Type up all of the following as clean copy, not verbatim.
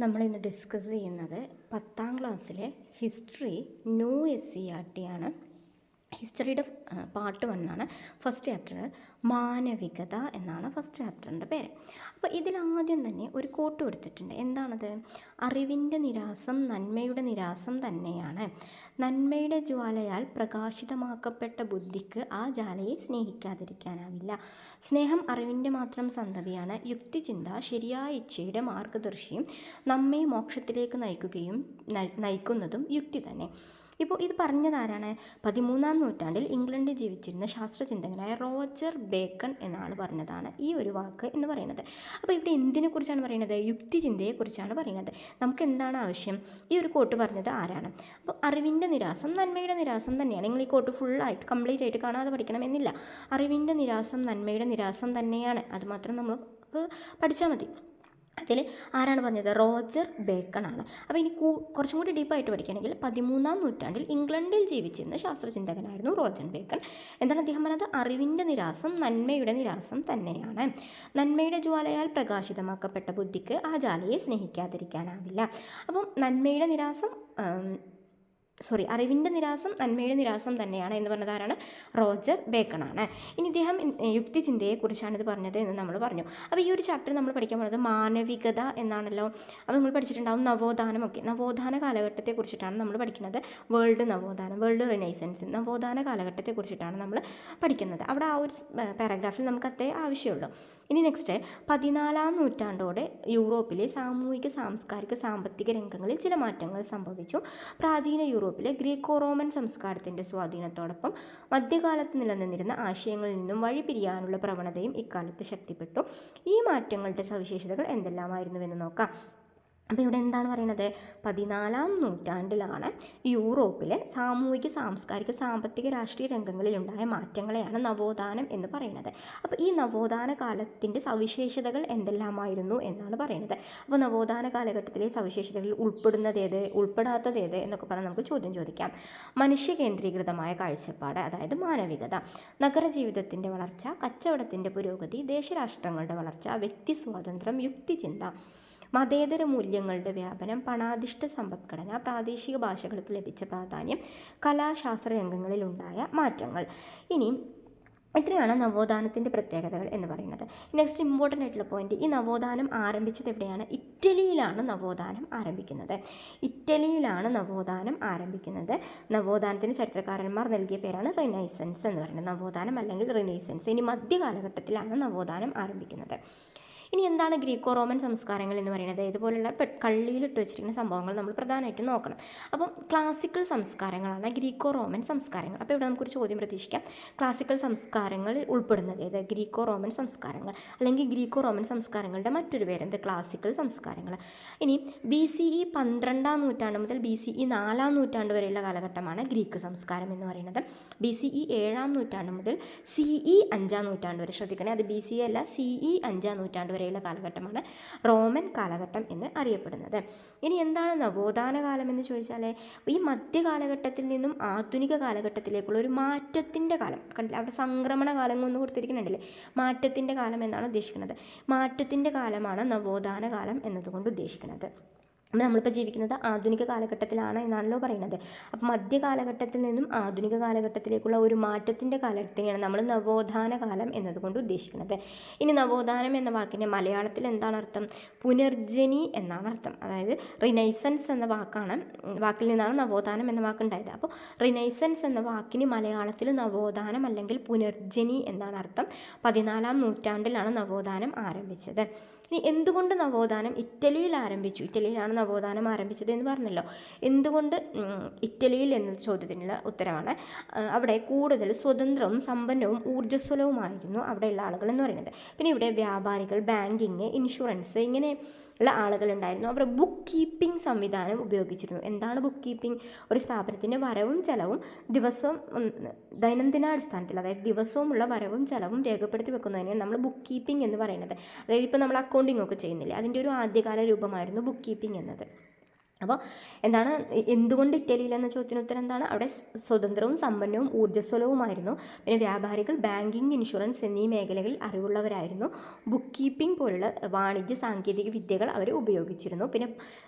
നമ്മളിന്ന് ഡിസ്കസ് ചെയ്യുന്നത് 10ാം ക്ലാസ്സിലെ ഹിസ്റ്ററി ന്യൂ SCERT ആണ്. ഹിസ്റ്ററിയുടെ പാർട്ട് 1 ആണ്. ഫസ്റ്റ് ചാപ്റ്റർ മാനവികത എന്നാണ് ഫസ്റ്റ് ചാപ്റ്ററിൻ്റെ പേര്. അപ്പോൾ ഇതിലാദ്യം തന്നെ ഒരു കോട്ട് കൊടുത്തിട്ടുണ്ട്. എന്താണത്? അറിവിൻ്റെ നിരാസം നന്മയുടെ നിരാസം തന്നെയാണ്. നന്മയുടെ ജ്വാലയാൽ പ്രകാശിതമാക്കപ്പെട്ട ബുദ്ധിക്ക് ആ ജ്വാലയെ സ്നേഹിക്കാതിരിക്കാനാവില്ല. സ്നേഹം അറിവിൻ്റെ മാത്രം സന്തതിയാണ്. യുക്തിചിന്ത ശരിയായ ഇച്ഛയുടെ മാർഗദർശിയും നമ്മെ മോക്ഷത്തിലേക്ക് നയിക്കുന്നതും യുക്തി തന്നെ. ഇപ്പോൾ ഇത് പറഞ്ഞതാരാണ്? 13ാം നൂറ്റാണ്ടിൽ ഇംഗ്ലണ്ടിൽ ജീവിച്ചിരുന്ന ശാസ്ത്രചിന്തകനായ റോജർ ബേക്കൺ എന്നാണ് പറഞ്ഞതാണ് ഈ ഒരു വാക്ക് എന്ന് പറയുന്നത്. അപ്പോൾ ഇവിടെ എന്തിനെക്കുറിച്ചാണ് പറയുന്നത്? യുക്തിചിന്തയെക്കുറിച്ചാണ് പറയുന്നത്. നമുക്ക് എന്താണ് ആവശ്യം? ഈ ഒരു കോട്ട് പറഞ്ഞത് ആരാണ്? അപ്പോൾ അറിവിൻ്റെ നിരാസം നന്മയുടെ നിരാസം തന്നെയാണ്. നിങ്ങൾ ഈ കോട്ട് ഫുള്ളായിട്ട് കംപ്ലീറ്റ് ആയിട്ട് കാണാതെ പഠിക്കണം എന്നില്ല. അറിവിൻ്റെ നിരാസം നന്മയുടെ നിരാസം തന്നെയാണ്. അതുമാത്രം നമ്മൾ പഠിച്ചാൽ മതി. അതിൽ ആരാണ് പറഞ്ഞത്? റോജർ ബേക്കൺ ആണ്. അപ്പോൾ ഇനി കുറച്ചും കൂടി ഡീപ്പായിട്ട് പഠിക്കുകയാണെങ്കിൽ 13ാം നൂറ്റാണ്ടിൽ ഇംഗ്ലണ്ടിൽ ജീവിച്ചിരുന്ന ശാസ്ത്രചിന്തകനായിരുന്നു റോജർ ബേക്കൺ. എന്താണ് അദ്ദേഹം പറഞ്ഞത്? അറിവിൻ്റെ നിരാസം നന്മയുടെ നിരാസം തന്നെയാണ്. നന്മയുടെ ജ്വാലയാൽ പ്രകാശിതമാക്കപ്പെട്ട ബുദ്ധിക്ക് ആ ജ്വാലയെ സ്നേഹിക്കാതിരിക്കാനാവില്ല. അപ്പം നന്മയുടെ നിരാസം അറിവിൻ്റെ നിരാസം നന്മയുടെ നിരാസം തന്നെയാണ് എന്ന് പറഞ്ഞത് ആരാണ്? റോജർ ബേക്കൺ ആണ്. ഇനി ഇദ്ദേഹം യുക്തിചിന്തയെക്കുറിച്ചാണ് ഇത് പറഞ്ഞത് എന്ന് നമ്മൾ പറഞ്ഞു. അപ്പോൾ ഈ ഒരു ചാപ്റ്റർ നമ്മൾ പഠിക്കാൻ പോകുന്നത് മാനവികത എന്നാണല്ലോ. അപ്പോൾ നിങ്ങൾ പഠിച്ചിട്ടുണ്ടാവും നവോത്ഥാനമൊക്കെ. നവോത്ഥാന കാലഘട്ടത്തെക്കുറിച്ചിട്ടാണ് നമ്മൾ പഠിക്കുന്നത്. വേൾഡ് റിനൈസൻസ് നവോത്ഥാന കാലഘട്ടത്തെക്കുറിച്ചിട്ടാണ് നമ്മൾ പഠിക്കുന്നത്. അവിടെ ആ ഒരു പാരഗ്രാഫിൽ നമുക്ക് അത്രേ ആവശ്യമുള്ളൂ. ഇനി നെക്സ്റ്റ് 14ാം നൂറ്റാണ്ടോടെ യൂറോപ്പിലെ സാമൂഹിക സാംസ്കാരിക സാമ്പത്തിക രംഗങ്ങളിൽ ചില മാറ്റങ്ങൾ സംഭവിച്ചു. പ്രാചീന യൂറോപ്പിലെ ഗ്രീക്കോ റോമൻ സംസ്കാരത്തിൻ്റെ സ്വാധീനത്തോടൊപ്പം മധ്യകാലത്ത് നിലനിന്നിരുന്ന ആശയങ്ങളിൽ നിന്നും വഴിപിരിയാനുള്ള പ്രവണതയും ഇക്കാലത്ത് ശക്തിപ്പെട്ടു. ഈ മാറ്റങ്ങളുടെ സവിശേഷതകൾ എന്തെല്ലാമായിരുന്നുവെന്ന് നോക്കാം. അപ്പോൾ ഇവിടെ എന്താണ് പറയുന്നത്? 14ാം നൂറ്റാണ്ടിലാണ് യൂറോപ്പിലെ സാമൂഹിക സാംസ്കാരിക സാമ്പത്തിക രാഷ്ട്രീയ രംഗങ്ങളിലുണ്ടായ മാറ്റങ്ങളെയാണ് നവോത്ഥാനം എന്ന് പറയുന്നത്. അപ്പോൾ ഈ നവോത്ഥാന കാലത്തിൻ്റെ സവിശേഷതകൾ എന്തെല്ലാമായിരുന്നു എന്നാണ് പറയുന്നത്. അപ്പോൾ നവോത്ഥാന കാലഘട്ടത്തിലെ സവിശേഷതകളിൽ ഉൾപ്പെടുന്നതേത് ഉൾപ്പെടാത്തതേത് എന്നൊക്കെ പറഞ്ഞാൽ നമുക്ക് ചോദ്യം ചോദിക്കാം. മനുഷ്യ കേന്ദ്രീകൃതമായ കാഴ്ചപ്പാട്, അതായത് മാനവികത, നഗരജീവിതത്തിൻ്റെ വളർച്ച, കച്ചവടത്തിൻ്റെ പുരോഗതി, ദേശരാഷ്ട്രങ്ങളുടെ വളർച്ച, വ്യക്തി സ്വാതന്ത്ര്യം, യുക്തിചിന്ത, മതേതര മൂല്യങ്ങളുടെ വ്യാപനം, പണാധിഷ്ഠ സമ്പദ്ഘടന, പ്രാദേശിക ഭാഷകൾക്ക് ലഭിച്ച പ്രാധാന്യം, കലാശാസ്ത്ര രംഗങ്ങളിലുണ്ടായ മാറ്റങ്ങൾ. ഇനി ഇത്രയാണ് നവോത്ഥാനത്തിൻ്റെ പ്രത്യേകതകൾ എന്ന് പറയുന്നത്. നെക്സ്റ്റ് ഇമ്പോർട്ടൻ്റ് ആയിട്ടുള്ള പോയിന്റ്, ഈ നവോത്ഥാനം ആരംഭിച്ചത് എവിടെയാണ്? ഇറ്റലിയിലാണ് നവോത്ഥാനം ആരംഭിക്കുന്നത്. നവോത്ഥാനത്തിന് ചരിത്രകാരന്മാർ നൽകിയ പേരാണ് റിനൈസൻസ് എന്ന് പറയുന്നത്. നവോത്ഥാനം അല്ലെങ്കിൽ റിനൈസൻസ്. ഇനി മധ്യകാലഘട്ടത്തിലാണ് നവോത്ഥാനം ആരംഭിക്കുന്നത്. ഇനി എന്താണ് ഗ്രീക്കോ റോമൻ സംസ്കാരങ്ങൾ എന്ന് പറയുന്നത്? ഇതുപോലുള്ള കള്ളിയിലിട്ട് വെച്ചിരിക്കുന്ന സംഭവങ്ങൾ നമ്മൾ പ്രധാനമായിട്ടും നോക്കണം. അപ്പം ക്ലാസിക്കൽ സംസ്കാരങ്ങളാണ് ഗ്രീക്കോ റോമൻ സംസ്കാരങ്ങൾ. അപ്പോൾ ഇവിടെ നമുക്കൊരു ചോദ്യം പ്രതീക്ഷിക്കാം. ക്ലാസിക്കൽ സംസ്കാരങ്ങളിൽ ഉൾപ്പെടുന്നത് ഏത്? ഗ്രീക്കോ റോമൻ സംസ്കാരങ്ങൾ, അല്ലെങ്കിൽ ഗ്രീക്കോ റോമൻ സംസ്കാരങ്ങളുടെ മറ്റൊരു പേരെന്ത്? ക്ലാസിക്കൽ സംസ്കാരങ്ങൾ. ഇനി BCE 12ാം നൂറ്റാണ്ട് മുതൽ BCE 4ാം നൂറ്റാണ്ട് വരെയുള്ള കാലഘട്ടമാണ് ഗ്രീക്ക് സംസ്കാരം എന്ന് പറയുന്നത്. BCE 7ാം നൂറ്റാണ്ട് മുതൽ CE 5ാം നൂറ്റാണ്ട് വരെ, ശ്രദ്ധിക്കണേ, അത് BCE അല്ല, CE 5ാം നൂറ്റാണ്ട് വരെയുള്ള കാലഘട്ടമാണ് റോമൻ കാലഘട്ടം എന്ന് അറിയപ്പെടുന്നത്. ഇനി എന്താണ് നവോത്ഥാന കാലം എന്ന് ചോദിച്ചാൽ, ഈ മധ്യകാലഘട്ടത്തിൽ നിന്നും ആധുനിക കാലഘട്ടത്തിലേക്കുള്ള ഒരു മാറ്റത്തിൻ്റെ കാലം. കണ്ടില്ല, അവിടെ സംക്രമണ കാലം ഒന്ന് കൊടുത്തിരിക്കുന്നുണ്ടല്ലേ? മാറ്റത്തിൻ്റെ കാലം എന്നാണ് ഉദ്ദേശിക്കുന്നത്. മാറ്റത്തിൻ്റെ കാലമാണ് നവോത്ഥാന കാലം എന്നതുകൊണ്ട് ഉദ്ദേശിക്കുന്നത്. അപ്പോൾ നമ്മളിപ്പോൾ ജീവിക്കുന്നത് ആധുനിക കാലഘട്ടത്തിലാണ് എന്നാണല്ലോ പറയുന്നത്. അപ്പോൾ മധ്യകാലഘട്ടത്തിൽ നിന്നും ആധുനിക കാലഘട്ടത്തിലേക്കുള്ള ഒരു മാറ്റത്തിൻ്റെ കാലത്തിനെയാണ് നമ്മൾ നവോത്ഥാന കാലം എന്നതുകൊണ്ട് ഉദ്ദേശിക്കുന്നത്. ഇനി നവോത്ഥാനം എന്ന വാക്കിന് മലയാളത്തിൽ എന്താണ് അർത്ഥം? പുനർജനി എന്നാണ് അർത്ഥം. അതായത് റിനൈസൻസ് എന്ന വാക്കിൽ നിന്നാണ് നവോത്ഥാനം എന്ന വാക്കുണ്ടായത്. അപ്പോൾ റിനൈസൻസ് എന്ന വാക്കിന് മലയാളത്തിൽ നവോത്ഥാനം അല്ലെങ്കിൽ പുനർജനി എന്നാണ് അർത്ഥം. 14ാം നൂറ്റാണ്ടിലാണ് നവോത്ഥാനം ആരംഭിച്ചത്. ഇനി എന്തുകൊണ്ട് നവോത്ഥാനം ഇറ്റലിയിലാണ് നവോത്ഥാനം ആരംഭിച്ചത് എന്ന് പറഞ്ഞല്ലോ. എന്തുകൊണ്ട് ഇറ്റലിയിൽ എന്ന ചോദ്യത്തിനുള്ള ഉത്തരമാണ്, അവിടെ കൂടുതൽ സ്വതന്ത്രവും സമ്പന്നവും ഊർജ്ജസ്വലവുമായിരുന്നു അവിടെയുള്ള ആളുകൾ എന്ന് പറയുന്നത്. പിന്നെ ഇവിടെ വ്യാപാരികൾ, ബാങ്കിങ്, ഇൻഷുറൻസ് ഇങ്ങനെയുള്ള ആളുകളുണ്ടായിരുന്നു. അവർ ബുക്ക് കീപ്പിംഗ് സംവിധാനം ഉപയോഗിച്ചിരുന്നു. എന്താണ് ബുക്ക് കീപ്പിംഗ്? ഒരു സ്ഥാപനത്തിൻ്റെ വരവും ചെലവും ദൈനംദിനാടിസ്ഥാനത്തിൽ, അതായത് ദിവസവുമുള്ള വരവും ചെലവും രേഖപ്പെടുത്തി വെക്കുന്നതിനാണ് നമ്മൾ ബുക്ക് കീപ്പിംഗ് എന്ന് പറയുന്നത്. അതായത് ഇപ്പോൾ നമ്മൾ അക്കൗണ്ടിങ് ഒക്കെ ചെയ്യുന്നില്ലേ, അതിൻ്റെ ഒരു ആദ്യകാല രൂപമായിരുന്നു ബുക്ക് കീപ്പിംഗ് എന്നത്. അപ്പോൾ എന്താണ് എന്തുകൊണ്ട് ഇറ്റലിയിൽ എന്ന ചോദ്യത്തിന് ഉത്തരം എന്താണ്? അവിടെ സ്വതന്ത്രവും സമ്പന്നവും ഊർജ്ജസ്വലവുമായിരുന്നു. പിന്നെ വ്യാപാരികൾ ബാങ്കിങ്, ഇൻഷുറൻസ് എന്നീ മേഖലകളിൽ അറിവുള്ളവരായിരുന്നു. ബുക്ക് കീപ്പിംഗ് പോലുള്ള വാണിജ്യ സാങ്കേതിക വിദ്യകൾ അവർ ഉപയോഗിച്ചിരുന്നു. പിന്നെ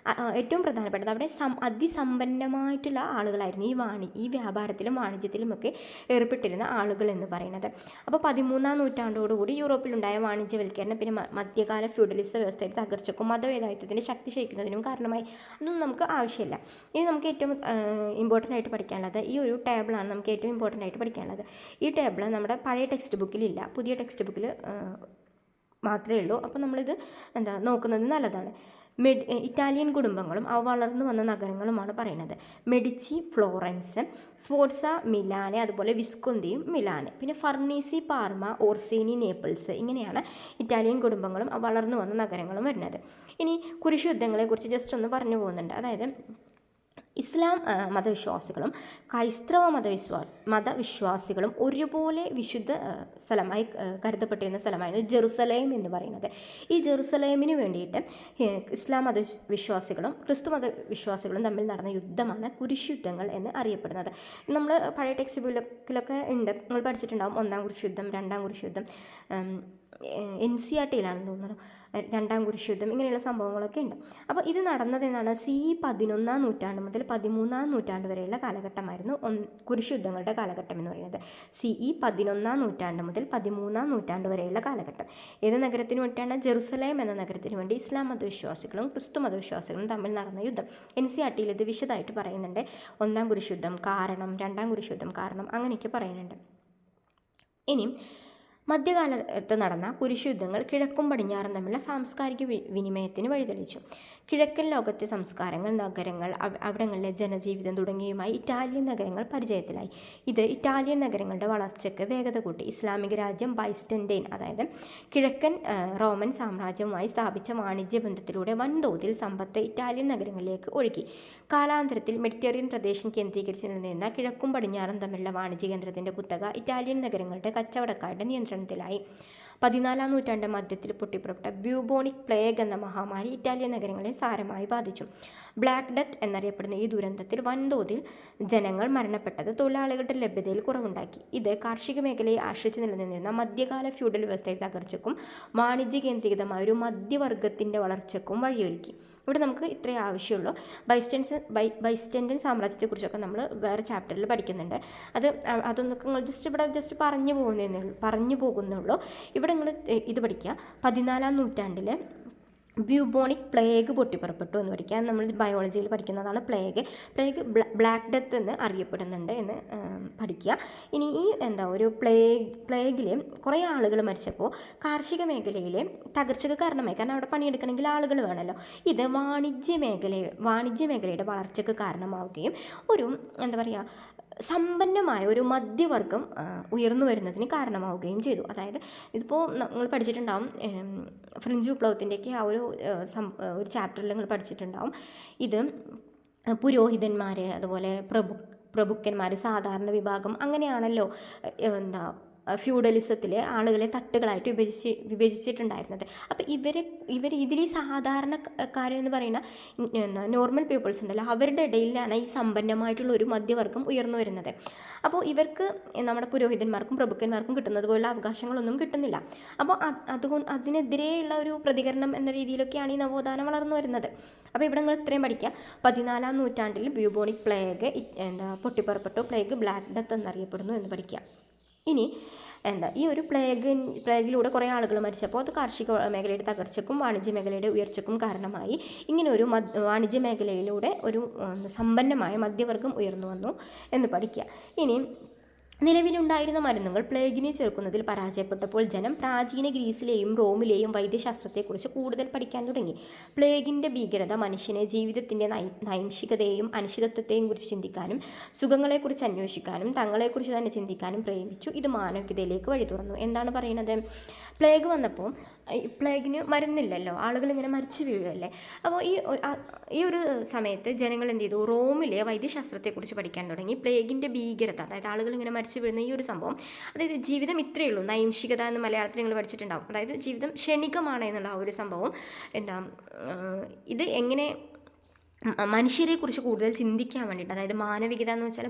ഏറ്റവും പ്രധാനപ്പെട്ടത് അവിടെ അതിസമ്പന്നമായിട്ടുള്ള ആളുകളായിരുന്നു ഈ വ്യാപാരത്തിലും വാണിജ്യത്തിലുമൊക്കെ ഏർപ്പെട്ടിരുന്ന ആളുകൾ എന്ന് പറയുന്നത്. അപ്പോൾ 13-ാം നൂറ്റാണ്ടോടുകൂടി യൂറോപ്പിലുണ്ടായ വാണിജ്യവൽക്കരണം പിന്നെ മധ്യകാല ഫ്യൂഡലിസ വ്യവസ്ഥയുടെ തകർച്ചക്കും മതവേദായത്വത്തിൻ്റെ ശക്തി ക്ഷയിക്കുന്നതിനും കാരണമായി. അതൊന്നും നമുക്ക് ആവശ്യമില്ല. ഇനി നമുക്ക് ഏറ്റവും ഇമ്പോർട്ടൻ്റ് ആയിട്ട് പഠിക്കാനുള്ളത് ഈ ഒരു ടേബിളാണ്. നമുക്ക് ഏറ്റവും ഇമ്പോർട്ടൻ്റ് ആയിട്ട് പഠിക്കാനുള്ളത് ഈ ടേബിൾ നമ്മുടെ പഴയ ടെക്സ്റ്റ് ബുക്കിലില്ല, പുതിയ ടെക്സ്റ്റ് ബുക്കിൽ മാത്രമേ ഉള്ളൂ. അപ്പോൾ നമ്മളിത് നോക്കുന്നത് നല്ലതാണ്. ഇറ്റാലിയൻ കുടുംബങ്ങളും അവ വളർന്നു വന്ന നഗരങ്ങളുമാണ് പറയുന്നത്. മെഡിച്ചി ഫ്ലോറൻസ്, സ്ഫോർട്സ മിലാന്, അതുപോലെ വിസ്കൊന്തിയും മിലാന്, പിന്നെ ഫർണീസി പാർമ, ഓർസീനി നേപ്പിൾസ്, ഇങ്ങനെയാണ് ഇറ്റാലിയൻ കുടുംബങ്ങളും വളർന്നു വന്ന നഗരങ്ങളും വരുന്നത്. ഇനി കുരിശ് യുദ്ധങ്ങളെക്കുറിച്ച് ജസ്റ്റ് ഒന്ന് പറഞ്ഞു പോകുന്നുണ്ട്. അതായത് ഇസ്ലാം മതവിശ്വാസികളും ക്രൈസ്തവ മതവിശ്വാസികളും ഒരുപോലെ വിശുദ്ധ സ്ഥലമായി കരുതപ്പെട്ടിരുന്ന സ്ഥലമായിരുന്നു ജെറുസലേം എന്ന് പറയുന്നത്. ഈ ജെറുസലേമിന് വേണ്ടിയിട്ട് ഇസ്ലാം മതവിശ്വാസികളും ക്രിസ്തു മതവിശ്വാസികളും തമ്മിൽ നടന്ന യുദ്ധമാണ് കുരിശ് യുദ്ധങ്ങൾ എന്ന് അറിയപ്പെടുന്നത്. നമ്മൾ പഴയ ടെക്സ്റ്റ് ബുക്കിലൊക്കെ ഉണ്ട്, നമ്മൾ പഠിച്ചിട്ടുണ്ടാകും. 1-ാം കുരിശ് യുദ്ധം, 2-ാം കുരിശ് യുദ്ധം, NCERT-യിലാണെന്ന് തോന്നുന്നു 2-ാം കുരിശ് യുദ്ധം, ഇങ്ങനെയുള്ള സംഭവങ്ങളൊക്കെ ഉണ്ട്. അപ്പോൾ ഇത് നടന്നത് എന്നാണ് CE 11-ാം നൂറ്റാണ്ട് മുതൽ 13-ാം നൂറ്റാണ്ട് വരെയുള്ള കാലഘട്ടമായിരുന്നു കുരിശ് യുദ്ധങ്ങളുടെ കാലഘട്ടം എന്ന് പറയുന്നത്. CE 11-ാം നൂറ്റാണ്ട് മുതൽ 13-ാം നൂറ്റാണ്ട് വരെയുള്ള കാലഘട്ടം. ഏത് നഗരത്തിന് വേണ്ടിയിട്ടാണ്? ജെറുസലേം എന്ന നഗരത്തിന് വേണ്ടി ഇസ്ലാം മതവിശ്വാസികളും ക്രിസ്തു മതവിശ്വാസികളും തമ്മിൽ നടന്ന യുദ്ധം. NCERT-യിൽ ഇത് വിശദമായിട്ട് പറയുന്നുണ്ട്. 1-ാം കുരിശ് യുദ്ധം കാരണം, 2-ാം കുരിശ് യുദ്ധം കാരണം, അങ്ങനെയൊക്കെ പറയുന്നുണ്ട്. ഇനി മധ്യകാലത്ത് നടന്ന കുരിശുയുദ്ധങ്ങൾ കിഴക്കും പടിഞ്ഞാറും തമ്മിലുള്ള സാംസ്കാരിക വിനിമയത്തിന് വഴിതെളിച്ചു. കിഴക്കൻ ലോകത്തെ സംസ്കാരങ്ങൾ, നഗരങ്ങൾ, അവിടങ്ങളിലെ ജനജീവിതം തുടങ്ങിയവയുമായി ഇറ്റാലിയൻ നഗരങ്ങൾ പരിചയത്തിലായി. ഇത് ഇറ്റാലിയൻ നഗരങ്ങളുടെ വളർച്ചയ്ക്ക് വേഗത കൂട്ടി. ഇസ്ലാമിക രാജ്യം ബൈസ്റ്റൻറ്റൈൻ, അതായത് കിഴക്കൻ റോമൻ സാമ്രാജ്യവുമായി സ്ഥാപിച്ച വാണിജ്യ ബന്ധത്തിലൂടെ വൻതോതിൽ സമ്പത്ത് ഇറ്റാലിയൻ നഗരങ്ങളിലേക്ക് ഒഴുകി. കാലാന്തരത്തിൽ മെഡിറ്ററേനിയൻ പ്രദേശം കേന്ദ്രീകരിച്ച് നിലനിന്ന കിഴക്കും പടിഞ്ഞാറും തമ്മിലുള്ള വാണിജ്യ കേന്ദ്രത്തിൻ്റെ കുത്തക ഇറ്റാലിയൻ നഗരങ്ങളുടെ കച്ചവടക്കാരുടെ നിയന്ത്രണത്തിലായി. 14-ാം നൂറ്റാണ്ട് മധ്യത്തിൽ പൊട്ടിപ്പുറപ്പെട്ട ബ്യൂബോണിക് പ്ലേഗ് എന്ന മഹാമാരി ഇറ്റാലിയൻ നഗരങ്ങളെ സാരമായി ബാധിച്ചു. ബ്ലാക്ക് ഡെത്ത് എന്നറിയപ്പെടുന്ന ഈ ദുരന്തത്തിൽ വൻതോതിൽ ജനങ്ങൾ മരണപ്പെട്ടത് തൊഴിലാളികളുടെ ലഭ്യതയിൽ കുറവുണ്ടാക്കി. ഇത് കാർഷിക മേഖലയെ ആശ്രയിച്ച് നിലനിന്നിരുന്ന മധ്യകാല ഫ്യൂഡൽ വ്യവസ്ഥയുടെ തകർച്ചയ്ക്കും വാണിജ്യ കേന്ദ്രീകൃതമായ ഒരു മധ്യവർഗത്തിൻ്റെ വളർച്ചയ്ക്കും വഴിയൊരുക്കി. ഇവിടെ നമുക്ക് ഇത്രയേ ആവശ്യമുള്ളൂ. ബൈസ്റ്റൻറ്റൈൻ സാമ്രാജ്യത്തെക്കുറിച്ചൊക്കെ നമ്മൾ വേറെ ചാപ്റ്ററിൽ പഠിക്കുന്നുണ്ട്. അതൊന്നൊക്കെ നിങ്ങൾ ജസ്റ്റ് പറഞ്ഞു പോകുന്നുള്ളൂ. ഇവിടെ നിങ്ങൾ ഇത് പഠിക്കുക. 14-ാം നൂറ്റാണ്ടിൽ ബ്യൂബോണിക് പ്ലേഗ് പൊട്ടിപ്പുറപ്പെട്ടു എന്ന് പഠിക്കുക. നമ്മൾ ബയോളജിയിൽ പഠിക്കുന്നതാണ്. പ്ലേഗ് ബ്ലാക്ക് ഡെത്ത് എന്ന് അറിയപ്പെടുന്നുണ്ട് എന്ന് പഠിക്കുക. ഇനി ഈ ഒരു പ്ലേഗിൽ കുറേ ആളുകൾ മരിച്ചപ്പോൾ കാർഷിക മേഖലയിലെ തകർച്ചയ്ക്ക് കാരണമായി. കാരണം അവിടെ പണിയെടുക്കണമെങ്കിൽ ആളുകൾ വേണമല്ലോ. ഇത് വാണിജ്യ മേഖലയുടെ വളർച്ചയ്ക്ക് കാരണമാവുകയും ഒരു സമ്പന്നമായ ഒരു മധ്യവർഗം ഉയർന്നു വരുന്നതിന് കാരണമാവുകയും ചെയ്തു. അതായത് ഇതിപ്പോൾ നിങ്ങൾ പഠിച്ചിട്ടുണ്ടാവും, ഫ്രഞ്ച് വിപ്ലവത്തിൻ്റെയൊക്കെ ആ ഒരു ചാപ്റ്ററിൽ നിങ്ങൾ പഠിച്ചിട്ടുണ്ടാവും. ഇത് പുരോഹിതന്മാർ, അതുപോലെ പ്രഭുക്കന്മാർ, സാധാരണ വിഭാഗം, അങ്ങനെയാണല്ലോ ഫ്യൂഡലിസത്തിലെ ആളുകളെ തട്ടുകളായിട്ട് വിഭജിച്ചിട്ടുണ്ടായിരുന്നത്. അപ്പോൾ ഇതിൽ ഈ സാധാരണക്കാരെന്ന് പറയുന്ന നോർമൽ പീപ്പിൾസ് ഉണ്ടല്ലോ, അവരുടെ ഇടയിലാണ് ഈ സമ്പന്നമായിട്ടുള്ള ഒരു മധ്യവർഗം ഉയർന്നു വരുന്നത്. അപ്പോൾ ഇവർക്ക് നമ്മുടെ പുരോഹിതന്മാർക്കും പ്രഭുക്കന്മാർക്കും കിട്ടുന്നത് പോലുള്ള അവകാശങ്ങളൊന്നും കിട്ടുന്നില്ല. അപ്പോൾ അതിനെതിരെയുള്ള ഒരു പ്രതികരണം എന്ന രീതിയിലൊക്കെയാണ് ഈ നവോത്ഥാനം വളർന്നു വരുന്നത്. അപ്പോൾ ഇവിടെ നിങ്ങൾ ഇത്രയും പഠിക്കുക. 14-ാം നൂറ്റാണ്ടിൽ ബ്യൂബോണിക് പ്ലേഗ് പൊട്ടിപ്പുറപ്പെട്ടു. പ്ലേഗ് ബ്ലാക്ക് ഡെത്ത് എന്നറിയപ്പെടുന്നു എന്ന് പഠിക്കുക. ഇനി ഈ ഒരു പ്ലേഗിലൂടെ കുറേ ആളുകൾ മരിച്ചപ്പോൾ അത് കാർഷിക മേഖലയുടെ തകർച്ചയ്ക്കും വാണിജ്യ മേഖലയുടെ ഉയർച്ചയ്ക്കും കാരണമായി. ഇങ്ങനെ ഒരു വാണിജ്യ മേഖലയിലൂടെ ഒരു സമ്പന്നമായ മധ്യവർഗം ഉയർന്നു വന്നു എന്ന് പഠിക്കുക. ഇനി നിലവിലുണ്ടായിരുന്ന മരുന്നുകൾ പ്ലേഗിനെ ചെറുക്കുന്നതിൽ പരാജയപ്പെട്ടപ്പോൾ ജനം പ്രാചീന ഗ്രീസിലെയും റോമിലെയും വൈദ്യശാസ്ത്രത്തെക്കുറിച്ച് കൂടുതൽ പഠിക്കാൻ തുടങ്ങി. പ്ലേഗിൻ്റെ ഭീകരത മനുഷ്യനെ ജീവിതത്തിൻ്റെ നൈംശികതയെയും അനിശ്ചിതത്വത്തെയും കുറിച്ച് ചിന്തിക്കാനും സുഖങ്ങളെക്കുറിച്ച് അന്വേഷിക്കാനും തങ്ങളെക്കുറിച്ച് തന്നെ ചിന്തിക്കാനും പ്രേരിപ്പിച്ചു. ഇത് മാനവികതയിലേക്ക് വഴി തുറന്നു. എന്താണ് പറയുന്നത്? പ്ലേഗ് വന്നപ്പോൾ പ്ലേഗിന് മരുന്നില്ലല്ലോ, ആളുകൾ ഇങ്ങനെ മരിച്ചു വീഴുകയല്ലേ. അപ്പോൾ ഈ ഒരു സമയത്ത് ജനങ്ങൾ എന്ത് ചെയ്തു? റോമിലെ വൈദ്യശാസ്ത്രത്തെക്കുറിച്ച് പഠിക്കാൻ തുടങ്ങി. പ്ലേഗിൻ്റെ ഭീകരത, അതായത് ആളുകൾ ഇങ്ങനെ മരിച്ചു വീഴുന്ന ഈ ഒരു സംഭവം, അതായത് ജീവിതം ഇത്രയേ ഉള്ളൂ, നൈംശികത എന്ന് മലയാളത്തിൽ നിങ്ങൾ പഠിച്ചിട്ടുണ്ടാവും. അതായത് ജീവിതം ക്ഷണികമാണ് എന്നുള്ള ആ ഒരു സംഭവം ഇത് എങ്ങനെ മനുഷ്യരെക്കുറിച്ച് കൂടുതൽ ചിന്തിക്കാൻ വേണ്ടിയിട്ട്, അതായത് മാനവികത എന്ന് വെച്ചാൽ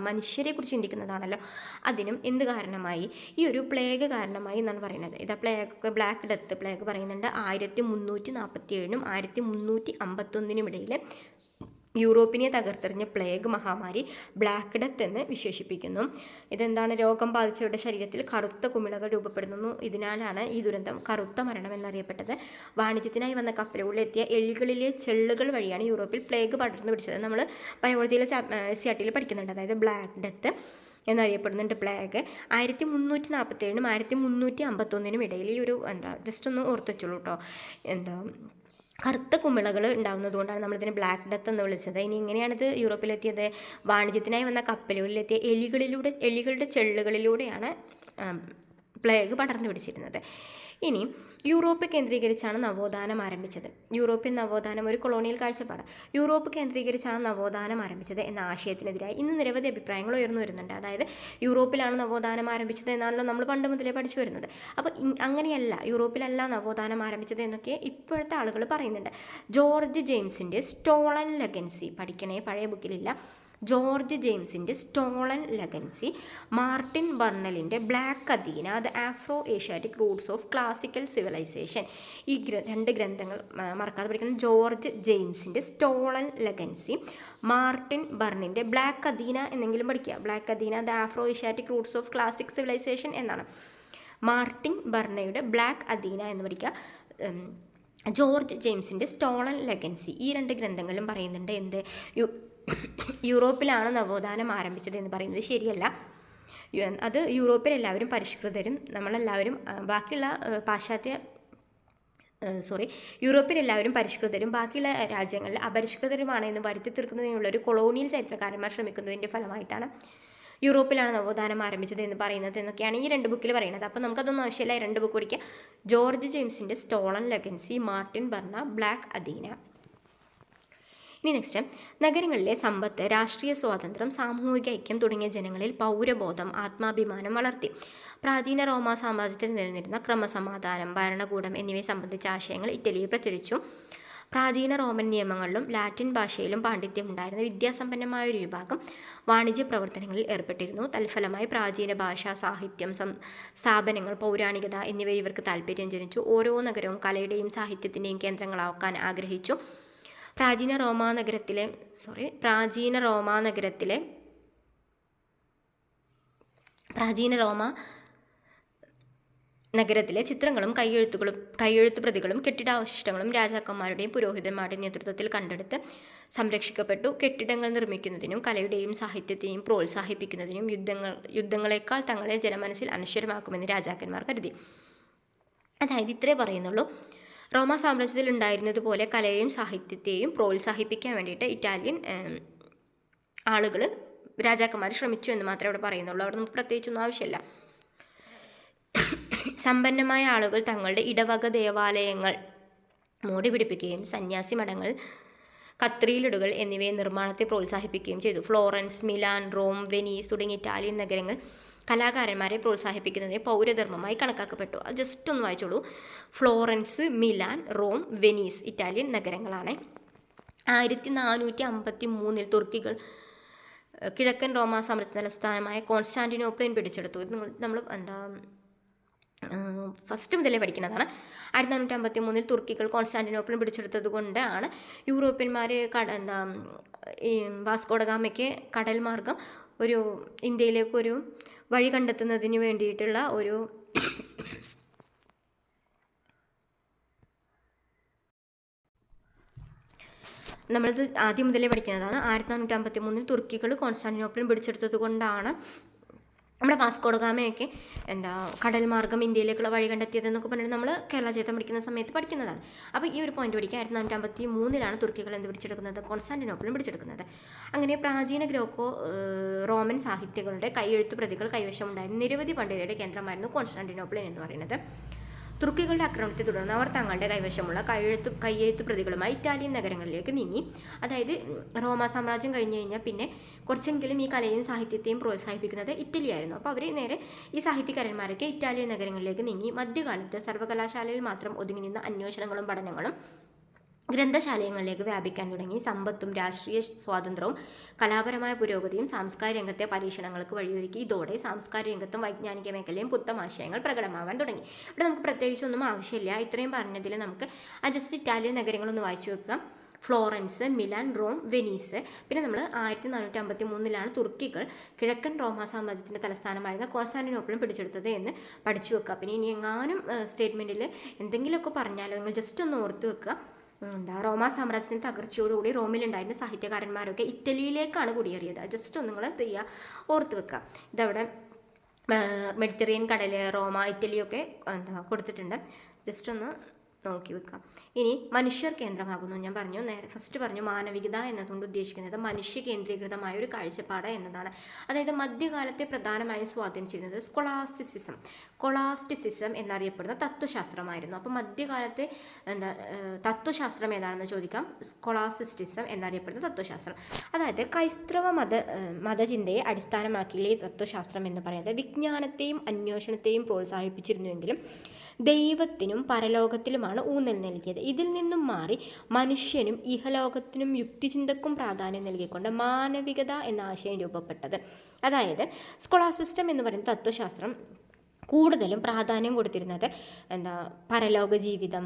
മനുഷ്യരെക്കുറിച്ച് ചിന്തിക്കുന്നതാണല്ലോ, അതിനും എന്ത് കാരണമായി, ഈ ഒരു പ്ലേഗ് കാരണമായി എന്നാണ് പറയുന്നത്. ഇതാ ബ്ലാക്ക് ഡെത്ത് പ്ലേഗ് പറയുന്നുണ്ട് 1347 1351 ഇടയിൽ യൂറോപ്പിനെ തകർത്തെറിഞ്ഞ പ്ലേഗ് മഹാമാരി ബ്ലാക്ക് ഡെത്ത് എന്ന് വിശേഷിപ്പിക്കുന്നു. ഇതെന്താണ്, രോഗം ബാധിച്ചവരുടെ ശരീരത്തിൽ കറുത്ത കുമിളകൾ രൂപപ്പെടുന്നു. ഇതിനാലാണ് ഈ ദുരന്തം കറുത്ത മരണം എന്നറിയപ്പെട്ടത്. വാണിജ്യത്തിനായി വന്ന കപ്പലുകളിലെത്തിയ എലികളിലെ ചെള്ളുകൾ വഴിയാണ് യൂറോപ്പിൽ പ്ലേഗ് പടർന്നു പിടിച്ചത്. നമ്മൾ ബയോളജിയിലെ CRT പഠിക്കുന്നുണ്ട്. അതായത് ബ്ലാക്ക് ഡെത്ത് എന്നറിയപ്പെടുന്നുണ്ട് പ്ലേഗ്. 1347 1351 ഇടയിൽ ഈ ഒരു ജസ്റ്റ് ഒന്ന് ഓർത്ത് വെച്ചോളൂ കേട്ടോ. കറുത്ത കുമിളകൾ ഉണ്ടാകുന്നത് നമ്മളിതിന് ബ്ലാക്ക് ഡെത്ത് എന്ന് വിളിച്ചത്. ഇനി ഇങ്ങനെയാണിത് യൂറോപ്പിലെത്തിയത്. വാണിജ്യത്തിനായി വന്ന കപ്പലുകളിലെത്തിയ എലികളുടെ ചെള്ളുകളിലൂടെയാണ് പ്ലേഗ് പടർന്നു പിടിച്ചിരുന്നത്. ഇനി യൂറോപ്പ് കേന്ദ്രീകരിച്ചാണ് നവോത്ഥാനം ആരംഭിച്ചത്. യൂറോപ്യൻ നവോത്ഥാനം ഒരു കൊളോണിയൽ കാഴ്ചപ്പാട്. യൂറോപ്പ് കേന്ദ്രീകരിച്ചാണ് നവോത്ഥാനം ആരംഭിച്ചത് എന്ന ആശയത്തിനെതിരായി ഇന്ന് നിരവധി അഭിപ്രായങ്ങൾ ഉയർന്നു വരുന്നുണ്ട്. അതായത് യൂറോപ്പിലാണ് നവോത്ഥാനം ആരംഭിച്ചത് എന്നാണല്ലോ നമ്മൾ പണ്ട് മുതലേ പഠിച്ചു വരുന്നത്. അപ്പോൾ അങ്ങനെയല്ല, യൂറോപ്പിലല്ല നവോത്ഥാനം ആരംഭിച്ചത് എന്നൊക്കെ ഇപ്പോഴത്തെ ആളുകൾ പറയുന്നുണ്ട്. ജോർജ് ജെയിംസിൻ്റെ സ്റ്റോളൻ ലെഗൻസി പഠിക്കണേ, പഴയ ബുക്കിലില്ല. ജോർജ് ജെയിംസിൻ്റെ സ്റ്റോളൻ ലെഗൻസി, മാർട്ടിൻ ബർണലിൻ്റെ black Athena, the Afro Asiatic roots of classical civilisation, ഈ രണ്ട് ഗ്രന്ഥങ്ങൾ മറക്കാതെ പഠിക്കണം. ജോർജ് ജെയിംസിൻ്റെ സ്റ്റോളൻ ലെഗൻസി, മാർട്ടിൻ ബർണിൻ്റെ ബ്ലാക്ക് അഥീന എന്നെങ്കിലും പഠിക്കുക. Black Athena, the Afro Asiatic roots of classic civilisation എന്നാണ്. മാർട്ടിൻ ബർണയുടെ ബ്ലാക്ക് അഥീന എന്ന് പഠിക്കുക. ജോർജ് ജെയിംസിൻ്റെ സ്റ്റോളൻ ലെഗൻസി, ഈ രണ്ട് ഗ്രന്ഥങ്ങളിലും പറയുന്നുണ്ട് എന്ത്, യൂറോപ്പിലാണ് നവോത്ഥാനം ആരംഭിച്ചത് എന്ന് പറയുന്നത് ശരിയല്ല. അത് യൂറോപ്പിൽ എല്ലാവരും പരിഷ്കൃതരും നമ്മളെല്ലാവരും ബാക്കിയുള്ള യൂറോപ്പിൽ എല്ലാവരും പരിഷ്കൃതരും ബാക്കിയുള്ള രാജ്യങ്ങളിൽ അപരിഷ്കൃതരുമാണ് എന്ന് വരുത്തി തീർക്കുന്നതിനുള്ള ഒരു കൊളോണിയൽ ചരിത്രകാരന്മാർ ശ്രമിക്കുന്നതിൻ്റെ ഫലമായിട്ടാണ് യൂറോപ്പിലാണ് നവോത്ഥാനം ആരംഭിച്ചത് എന്ന് പറയുന്നത് എന്നൊക്കെയാണ് ഈ രണ്ട് ബുക്കിൽ പറയുന്നത്. അപ്പോൾ നമുക്കതൊന്നും ആവശ്യമില്ല, രണ്ട് ബുക്ക് പഠിക്കുക. ജോർജ് ജെയിംസിൻ്റെ stolen legacy, Martin burner black Athena. ഇനി നെക്സ്റ്റ്, നഗരങ്ങളിലെ സമ്പത്ത്, രാഷ്ട്രീയ സ്വാതന്ത്ര്യം, സാമൂഹിക ഐക്യം തുടങ്ങിയ ജനങ്ങളിൽ പൗരബോധം, ആത്മാഭിമാനം വളർത്തി. പ്രാചീന റോമാ സാമ്രാജ്യത്തിൽ നിലനിന്നിരുന്ന ക്രമസമാധാനം, ഭരണകൂടം എന്നിവയെ സംബന്ധിച്ച ആശയങ്ങൾ ഇറ്റലിയിൽ പ്രചരിച്ചു. പ്രാചീന റോമൻ നിയമങ്ങളിലും ലാറ്റിൻ ഭാഷയിലും പാണ്ഡിത്യമുണ്ടായിരുന്ന വിദ്യാസമ്പന്നമായ ഒരു വിഭാഗം വാണിജ്യ പ്രവർത്തനങ്ങളിൽ ഏർപ്പെട്ടിരുന്നു. തൽഫലമായി പ്രാചീന ഭാഷ, സാഹിത്യം, സ്ഥാപനങ്ങൾ, പൗരാണികത എന്നിവയിൽ ഇവർക്ക് താല്പര്യം ജനിച്ചു. ഓരോ നഗരവും കലയുടെയും സാഹിത്യത്തിൻ്റെയും കേന്ദ്രങ്ങളാക്കാൻ ആഗ്രഹിച്ചു. പ്രാചീന റോമാ നഗരത്തിലെ ചിത്രങ്ങളും കയ്യെഴുത്ത് പ്രതികളും കെട്ടിടാവശിഷ്ടങ്ങളും രാജാക്കന്മാരുടെയും പുരോഹിതന്മാരുടെയും നേതൃത്വത്തിൽ കണ്ടെടുത്ത് സംരക്ഷിക്കപ്പെട്ടു. കെട്ടിടങ്ങൾ നിർമ്മിക്കുന്നതിനും കലയുടെയും സാഹിത്യത്തെയും പ്രോത്സാഹിപ്പിക്കുന്നതിനും യുദ്ധങ്ങളെക്കാൾ തങ്ങളെ ജനമനസ്സിൽ അനശ്വരമാക്കുമെന്ന് രാജാക്കന്മാർ കരുതി. അതായത് ഇത്രേ പറയുന്നുള്ളൂ. റോമാ സാമ്രാജ്യത്തിൽ ഉണ്ടായിരുന്നതുപോലെ കലയെയും സാഹിത്യത്തെയും പ്രോത്സാഹിപ്പിക്കാൻ വേണ്ടിയിട്ട് ഇറ്റാലിയൻ ആളുകൾ, രാജാക്കന്മാർ ശ്രമിച്ചു എന്ന് മാത്രമേ ഇവിടെ പറയുന്നുള്ളൂ. അവിടെ നമുക്ക് പ്രത്യേകിച്ചൊന്നും ആവശ്യമില്ല. സമ്പന്നമായ ആളുകൾ തങ്ങളുടെ ഇടവക ദേവാലയങ്ങൾ മോടി പിടിപ്പിക്കുകയും സന്യാസി മഠങ്ങൾ, കത്രീലുടുകൾ എന്നിവയെ നിർമ്മാണത്തെ പ്രോത്സാഹിപ്പിക്കുകയും ചെയ്തു. ഫ്ലോറൻസ്, മിലാൻ, റോം, വെനീസ് തുടങ്ങിയ ഇറ്റാലിയൻ നഗരങ്ങൾ കലാകാരന്മാരെ പ്രോത്സാഹിപ്പിക്കുന്നതിന് പൗരധർമ്മമായി കണക്കാക്കപ്പെട്ടു. അത് ജസ്റ്റ് ഒന്ന് വായിച്ചോളൂ. Florence, Milan, Rome, Venice Italian നഗരങ്ങളാണ്. 1453 തുർക്കികൾ കിഴക്കൻ റോമാ സാമ്രാജ്യ തലസ്ഥാനമായ കോൺസ്റ്റാന്റിനോപ്പിളിൻ പിടിച്ചെടുത്തു. ഇത് നമ്മൾ ഫസ്റ്റ് മുതലേ പഠിക്കുന്നതാണ്. 1453 തുർക്കികൾ കോൺസ്റ്റാന്റിനോപ്പിളിൻ പിടിച്ചെടുത്തത് കൊണ്ടാണ് യൂറോപ്യന്മാർ വാസ്കോഡഗാമയ്ക്ക് കടൽ മാർഗം ഒരു ഇന്ത്യയിലേക്കൊരു വഴി കണ്ടെത്തുന്നതിന് വേണ്ടിയിട്ടുള്ള ഒരു നമ്മളിത് ആദ്യം മുതലേ പഠിക്കുന്നതാണ്. 1453 തുർക്കികൾ കോൺസ്റ്റാന്റിനോപ്പിളിൻ പിടിച്ചെടുത്തത് കൊണ്ടാണ് നമ്മുടെ വാസ്കോഡഗാമയൊക്കെ കടൽ മാർഗം ഇന്ത്യയിലേക്കുള്ള വഴി കണ്ടെത്തിയതെന്നൊക്കെ പറഞ്ഞിട്ട് നമ്മൾ കേരള ചരിത്രം പഠിക്കുന്ന സമയത്ത് പഠിക്കുന്നതാണ്. അപ്പോൾ ഈ ഒരു പോയിന്റ് പഠിക്കുക. 1453 തുർക്കികൾ പിടിച്ചെടുക്കുന്നത്, കോൺസ്റ്റാന്റിനോപ്പിളിൻ പിടിച്ചെടുക്കുന്നത്. അങ്ങനെ പ്രാചീന ഗ്രീക്കോ റോമൻ സാഹിത്യങ്ങളുടെ കൈയെഴുത്ത് പ്രതികൾ കൈവശമുണ്ടായിരുന്ന നിരവധി പണ്ഡിതരുടെ കേന്ദ്രമായിരുന്നു കോൺസ്റ്റാന്റിനോപ്പിളിൻ എന്ന് പറയുന്നത്. തുർക്കികളുടെ ആക്രമണത്തെ തുടർന്ന് അവർ തങ്ങളുടെ കൈവശമുള്ള കയ്യെഴുത്ത് പ്രതികളുമായി ഇറ്റാലിയൻ നഗരങ്ങളിലേക്ക് നീങ്ങി. അതായത് റോമാ സാമ്രാജ്യം കഴിഞ്ഞ് കഴിഞ്ഞാൽ പിന്നെ കുറച്ചെങ്കിലും ഈ കലയും സാഹിത്യത്തെയും പ്രോത്സാഹിപ്പിക്കുന്നത് ഇറ്റലിയായിരുന്നു. അപ്പോൾ അവർ നേരെ ഈ സാഹിത്യകാരന്മാരൊക്കെ ഇറ്റാലിയൻ നഗരങ്ങളിലേക്ക് നീങ്ങി. മധ്യകാലത്ത് സർവകലാശാലയിൽ മാത്രം ഒതുങ്ങി നിന്ന അന്വേഷണങ്ങളും പഠനങ്ങളും ഗ്രന്ഥശാലയങ്ങളിലേക്ക് വ്യാപിക്കാൻ തുടങ്ങി. സമ്പത്തും രാഷ്ട്രീയ സ്വാതന്ത്ര്യവും കലാപരമായ പുരോഗതിയും സാംസ്കാരിക രംഗത്തെ പരീക്ഷണങ്ങൾക്ക് വഴിയൊരുക്കി. ഇതോടെ സാംസ്കാരിക രംഗത്തും വൈജ്ഞാനിക മേഖലയും പുത്തമാശയങ്ങൾ പ്രകടമാവാൻ തുടങ്ങി. ഇവിടെ നമുക്ക് പ്രത്യേകിച്ചൊന്നും ആവശ്യമില്ല. ഇത്രയും പറഞ്ഞതിൽ നമുക്ക് ജസ്റ്റ് ഇറ്റാലിയൻ നഗരങ്ങളൊന്ന് വായിച്ചു വെക്കുക. Florence, Milan, Rome, Venice. പിന്നെ നമ്മൾ 1453 തുർക്കികൾ കിഴക്കൻ റോമാ സാമ്രാജ്യത്തിൻ്റെ തലസ്ഥാനമായിരുന്ന കോൺസ്റ്റാന്റിനോപ്പിളും പിടിച്ചെടുത്തത് എന്ന് പഠിച്ചു വെക്കുക. പിന്നെ ഇനി എങ്ങാനും സ്റ്റേറ്റ്മെൻറ്റിൽ എന്തെങ്കിലുമൊക്കെ പറഞ്ഞാലോ നിങ്ങൾ ജസ്റ്റ് ഒന്ന് ഓർത്ത് വെക്കുക. റോമാ സാമ്രാജ്യത്തിൻ്റെ തകർച്ചയോടുകൂടി റോമിലുണ്ടായിരുന്ന സാഹിത്യകാരന്മാരൊക്കെ ഇറ്റലിയിലേക്കാണ് കുടിയേറിയത്. ജസ്റ്റ് ഒന്ന് നിങ്ങൾ ഓർത്ത് വെക്കുക. ഇതവിടെ മെഡിറ്ററേനിയൻ കടൽ, റോമ, ഇറ്റലിയൊക്കെ കൊടുത്തിട്ടുണ്ട്. ജസ്റ്റ് ഒന്ന് നോക്കി വെക്കാം. ഇനി മനുഷ്യർ കേന്ദ്രമാകുന്നു. ഞാൻ പറഞ്ഞു ഫസ്റ്റ് പറഞ്ഞു മാനവികത എന്നതുകൊണ്ട് ഉദ്ദേശിക്കുന്നത് മനുഷ്യ കേന്ദ്രീകൃതമായ ഒരു കാഴ്ചപ്പാട് എന്നതാണ്. അതായത് മധ്യകാലത്തെ പ്രധാനമായും സ്വാധീനിച്ചിരുന്നത് സ്കൊളാസ്റ്റിസിസം എന്നറിയപ്പെടുന്ന തത്വശാസ്ത്രമായിരുന്നു. അപ്പോൾ മധ്യകാലത്തെ തത്വശാസ്ത്രം ഏതാണെന്ന് ചോദിക്കാം. സ്കൊളാസ്റ്റിസിസം എന്നറിയപ്പെടുന്ന തത്വശാസ്ത്രം, അതായത് ക്രൈസ്തവ മതചിന്തയെ അടിസ്ഥാനമാക്കിയുള്ള ഈ തത്വശാസ്ത്രം എന്ന് പറയുന്നത് വിജ്ഞാനത്തെയും അന്വേഷണത്തെയും പ്രോത്സാഹിപ്പിച്ചിരുന്നുവെങ്കിലും ദൈവത്തിനും പരലോകത്തിലുമാണ് ഊന്നൽ നൽകിയത്. ഇതിൽ നിന്നും മാറി മനുഷ്യനും ഇഹലോകത്തിനും യുക്തിചിന്തക്കും പ്രാധാന്യം നൽകിക്കൊണ്ട് മാനവികത എന്ന ആശയം രൂപപ്പെട്ടത്. അതായത് സ്കൊളാസിസം എന്ന് പറയുന്ന തത്വശാസ്ത്രം കൂടുതലും പ്രാധാന്യം കൊടുത്തിരുന്നത് പരലോക ജീവിതം,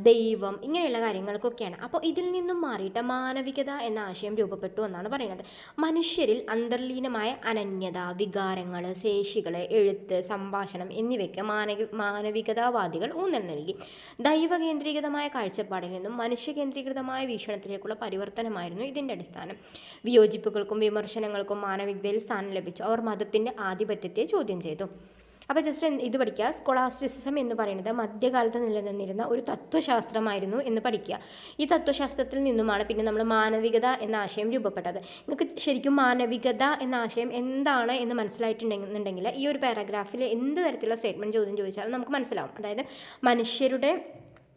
ദൈവം, ഇങ്ങനെയുള്ള കാര്യങ്ങൾക്കൊക്കെയാണ്. അപ്പോൾ ഇതിൽ നിന്നും മാറിയിട്ട് മാനവികത എന്ന ആശയം രൂപപ്പെട്ടു എന്നാണ് പറയുന്നത്. മനുഷ്യരിൽ അന്തർലീനമായ അനന്യത, വികാരങ്ങൾ, ശേഷികൾ, എഴുത്ത്, സംഭാഷണം എന്നിവയ്ക്ക് മാനവികതാവാദികൾ ഊന്നൽ നൽകി. ദൈവകേന്ദ്രീകൃതമായ കാഴ്ചപ്പാടിൽ നിന്നും മനുഷ്യകേന്ദ്രീകൃതമായ വീക്ഷണത്തിലേക്കുള്ള പരിവർത്തനമായിരുന്നു ഇതിൻ്റെ അടിസ്ഥാനം. വിയോജിപ്പുകൾക്കും വിമർശനങ്ങൾക്കും മാനവികതയിൽ സ്ഥാനം ലഭിച്ചു. അവർ മതത്തിൻ്റെ ആധിപത്യത്തെ ചോദ്യം ചെയ്തു. അപ്പോൾ ജസ്റ്റ് ഇത് പഠിക്കുക. സ്കൊളാസ്റ്റിസിസം എന്ന് പറയുന്നത് മധ്യകാലത്ത് നിലനിന്നിരുന്ന ഒരു തത്വശാസ്ത്രമായിരുന്നു എന്ന് പഠിക്കുക. ഈ തത്വശാസ്ത്രത്തിൽ നിന്നുമാണ് പിന്നെ നമ്മൾ മാനവികത എന്ന ആശയം രൂപപ്പെട്ടത്. നിങ്ങൾക്ക് ശരിക്കും മാനവികത എന്ന ആശയം എന്താണ് എന്ന് മനസ്സിലായിട്ടുണ്ടെന്നുണ്ടെങ്കിൽ ഈ ഒരു പാരഗ്രാഫിൽ എന്ത് തരത്തിലുള്ള സ്റ്റേറ്റ്മെൻറ്റ് ചോദ്യം ചോദിച്ചാലും നമുക്ക് മനസ്സിലാവും. അതായത് മനുഷ്യരുടെ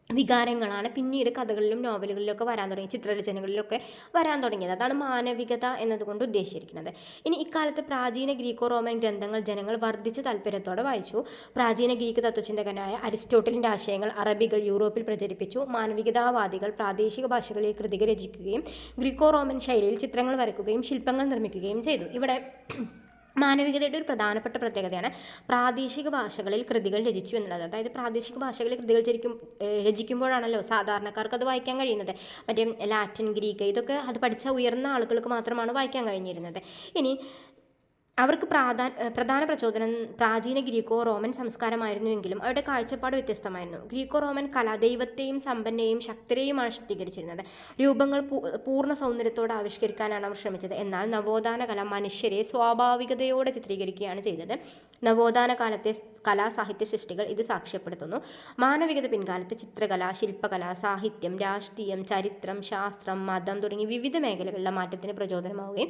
വികാരങ്ങളാണ് പിന്നീട് കഥകളിലും നോവലുകളിലൊക്കെ വരാൻ തുടങ്ങി, ചിത്രരചനകളിലൊക്കെ വരാൻ തുടങ്ങിയത്. അതാണ് മാനവികത എന്നതുകൊണ്ട് ഉദ്ദേശിച്ചിരിക്കുന്നത്. ഇനി ഇക്കാലത്ത് പ്രാചീന ഗ്രീക്കോ റോമൻ ഗ്രന്ഥങ്ങൾ ജനങ്ങൾ വർദ്ധിച്ച താല്പര്യത്തോടെ വായിച്ചു. പ്രാചീന ഗ്രീക്ക് തത്വചിന്തകനായ അരിസ്റ്റോട്ടലിൻ്റെ ആശയങ്ങൾ അറബികൾ യൂറോപ്പിൽ പ്രചരിപ്പിച്ചു. മാനവികതാവാദികൾ പ്രാദേശിക ഭാഷകളിൽ കൃതികൾ രചിക്കുകയും ഗ്രീക്കോ റോമൻ ശൈലിയിൽ ചിത്രങ്ങൾ വരയ്ക്കുകയും ശില്പങ്ങൾ നിർമ്മിക്കുകയും ചെയ്തു. ഇവിടെ മാനവികതയുടെ ഒരു പ്രധാനപ്പെട്ട പ്രത്യേകതയാണ് പ്രാദേശിക ഭാഷകളിൽ കൃതികൾ രചിച്ചു എന്നുള്ളത്. അതായത് പ്രാദേശിക ഭാഷകളിൽ കൃതികൾ രചിക്കുമ്പോഴാണല്ലോ സാധാരണക്കാർക്ക് അത് വായിക്കാൻ കഴിയുന്നത്. മറ്റേ ലാറ്റിൻ, ഗ്രീക്ക് ഇതൊക്കെ അത് പഠിച്ച ഉയർന്ന ആളുകൾക്ക് മാത്രമാണ് വായിക്കാൻ കഴിഞ്ഞിരുന്നത്. ഇനി അവർക്ക് പ്രധാന പ്രചോദനം പ്രാചീന ഗ്രീക്കോ റോമൻ സംസ്കാരമായിരുന്നുവെങ്കിലും അവരുടെ കാഴ്ചപ്പാട് വ്യത്യസ്തമായിരുന്നു. ഗ്രീക്കോ റോമൻ കല ദൈവത്തെയും സമ്പന്നയെയും ശക്തരെയുമാണ് ശക്തീകരിച്ചിരുന്നത്. രൂപങ്ങൾ പൂർണ്ണ സൗന്ദര്യത്തോടെ ആവിഷ്കരിക്കാനാണ് അവർ ശ്രമിച്ചത്. എന്നാൽ നവോത്ഥാന കല മനുഷ്യരെ സ്വാഭാവികതയോടെ ചിത്രീകരിക്കുകയാണ് ചെയ്തത്. നവോത്ഥാന കാലത്തെ കലാസാഹിത്യ സൃഷ്ടികൾ ഇത് സാക്ഷ്യപ്പെടുത്തുന്നു. മാനവികത പിൻകാലത്ത് ചിത്രകല, ശില്പകല, സാഹിത്യം, രാഷ്ട്രീയം, ചരിത്രം, ശാസ്ത്രം, മതം തുടങ്ങി വിവിധ മേഖലകളിലെ മാറ്റത്തിന് പ്രചോദനമാവുകയും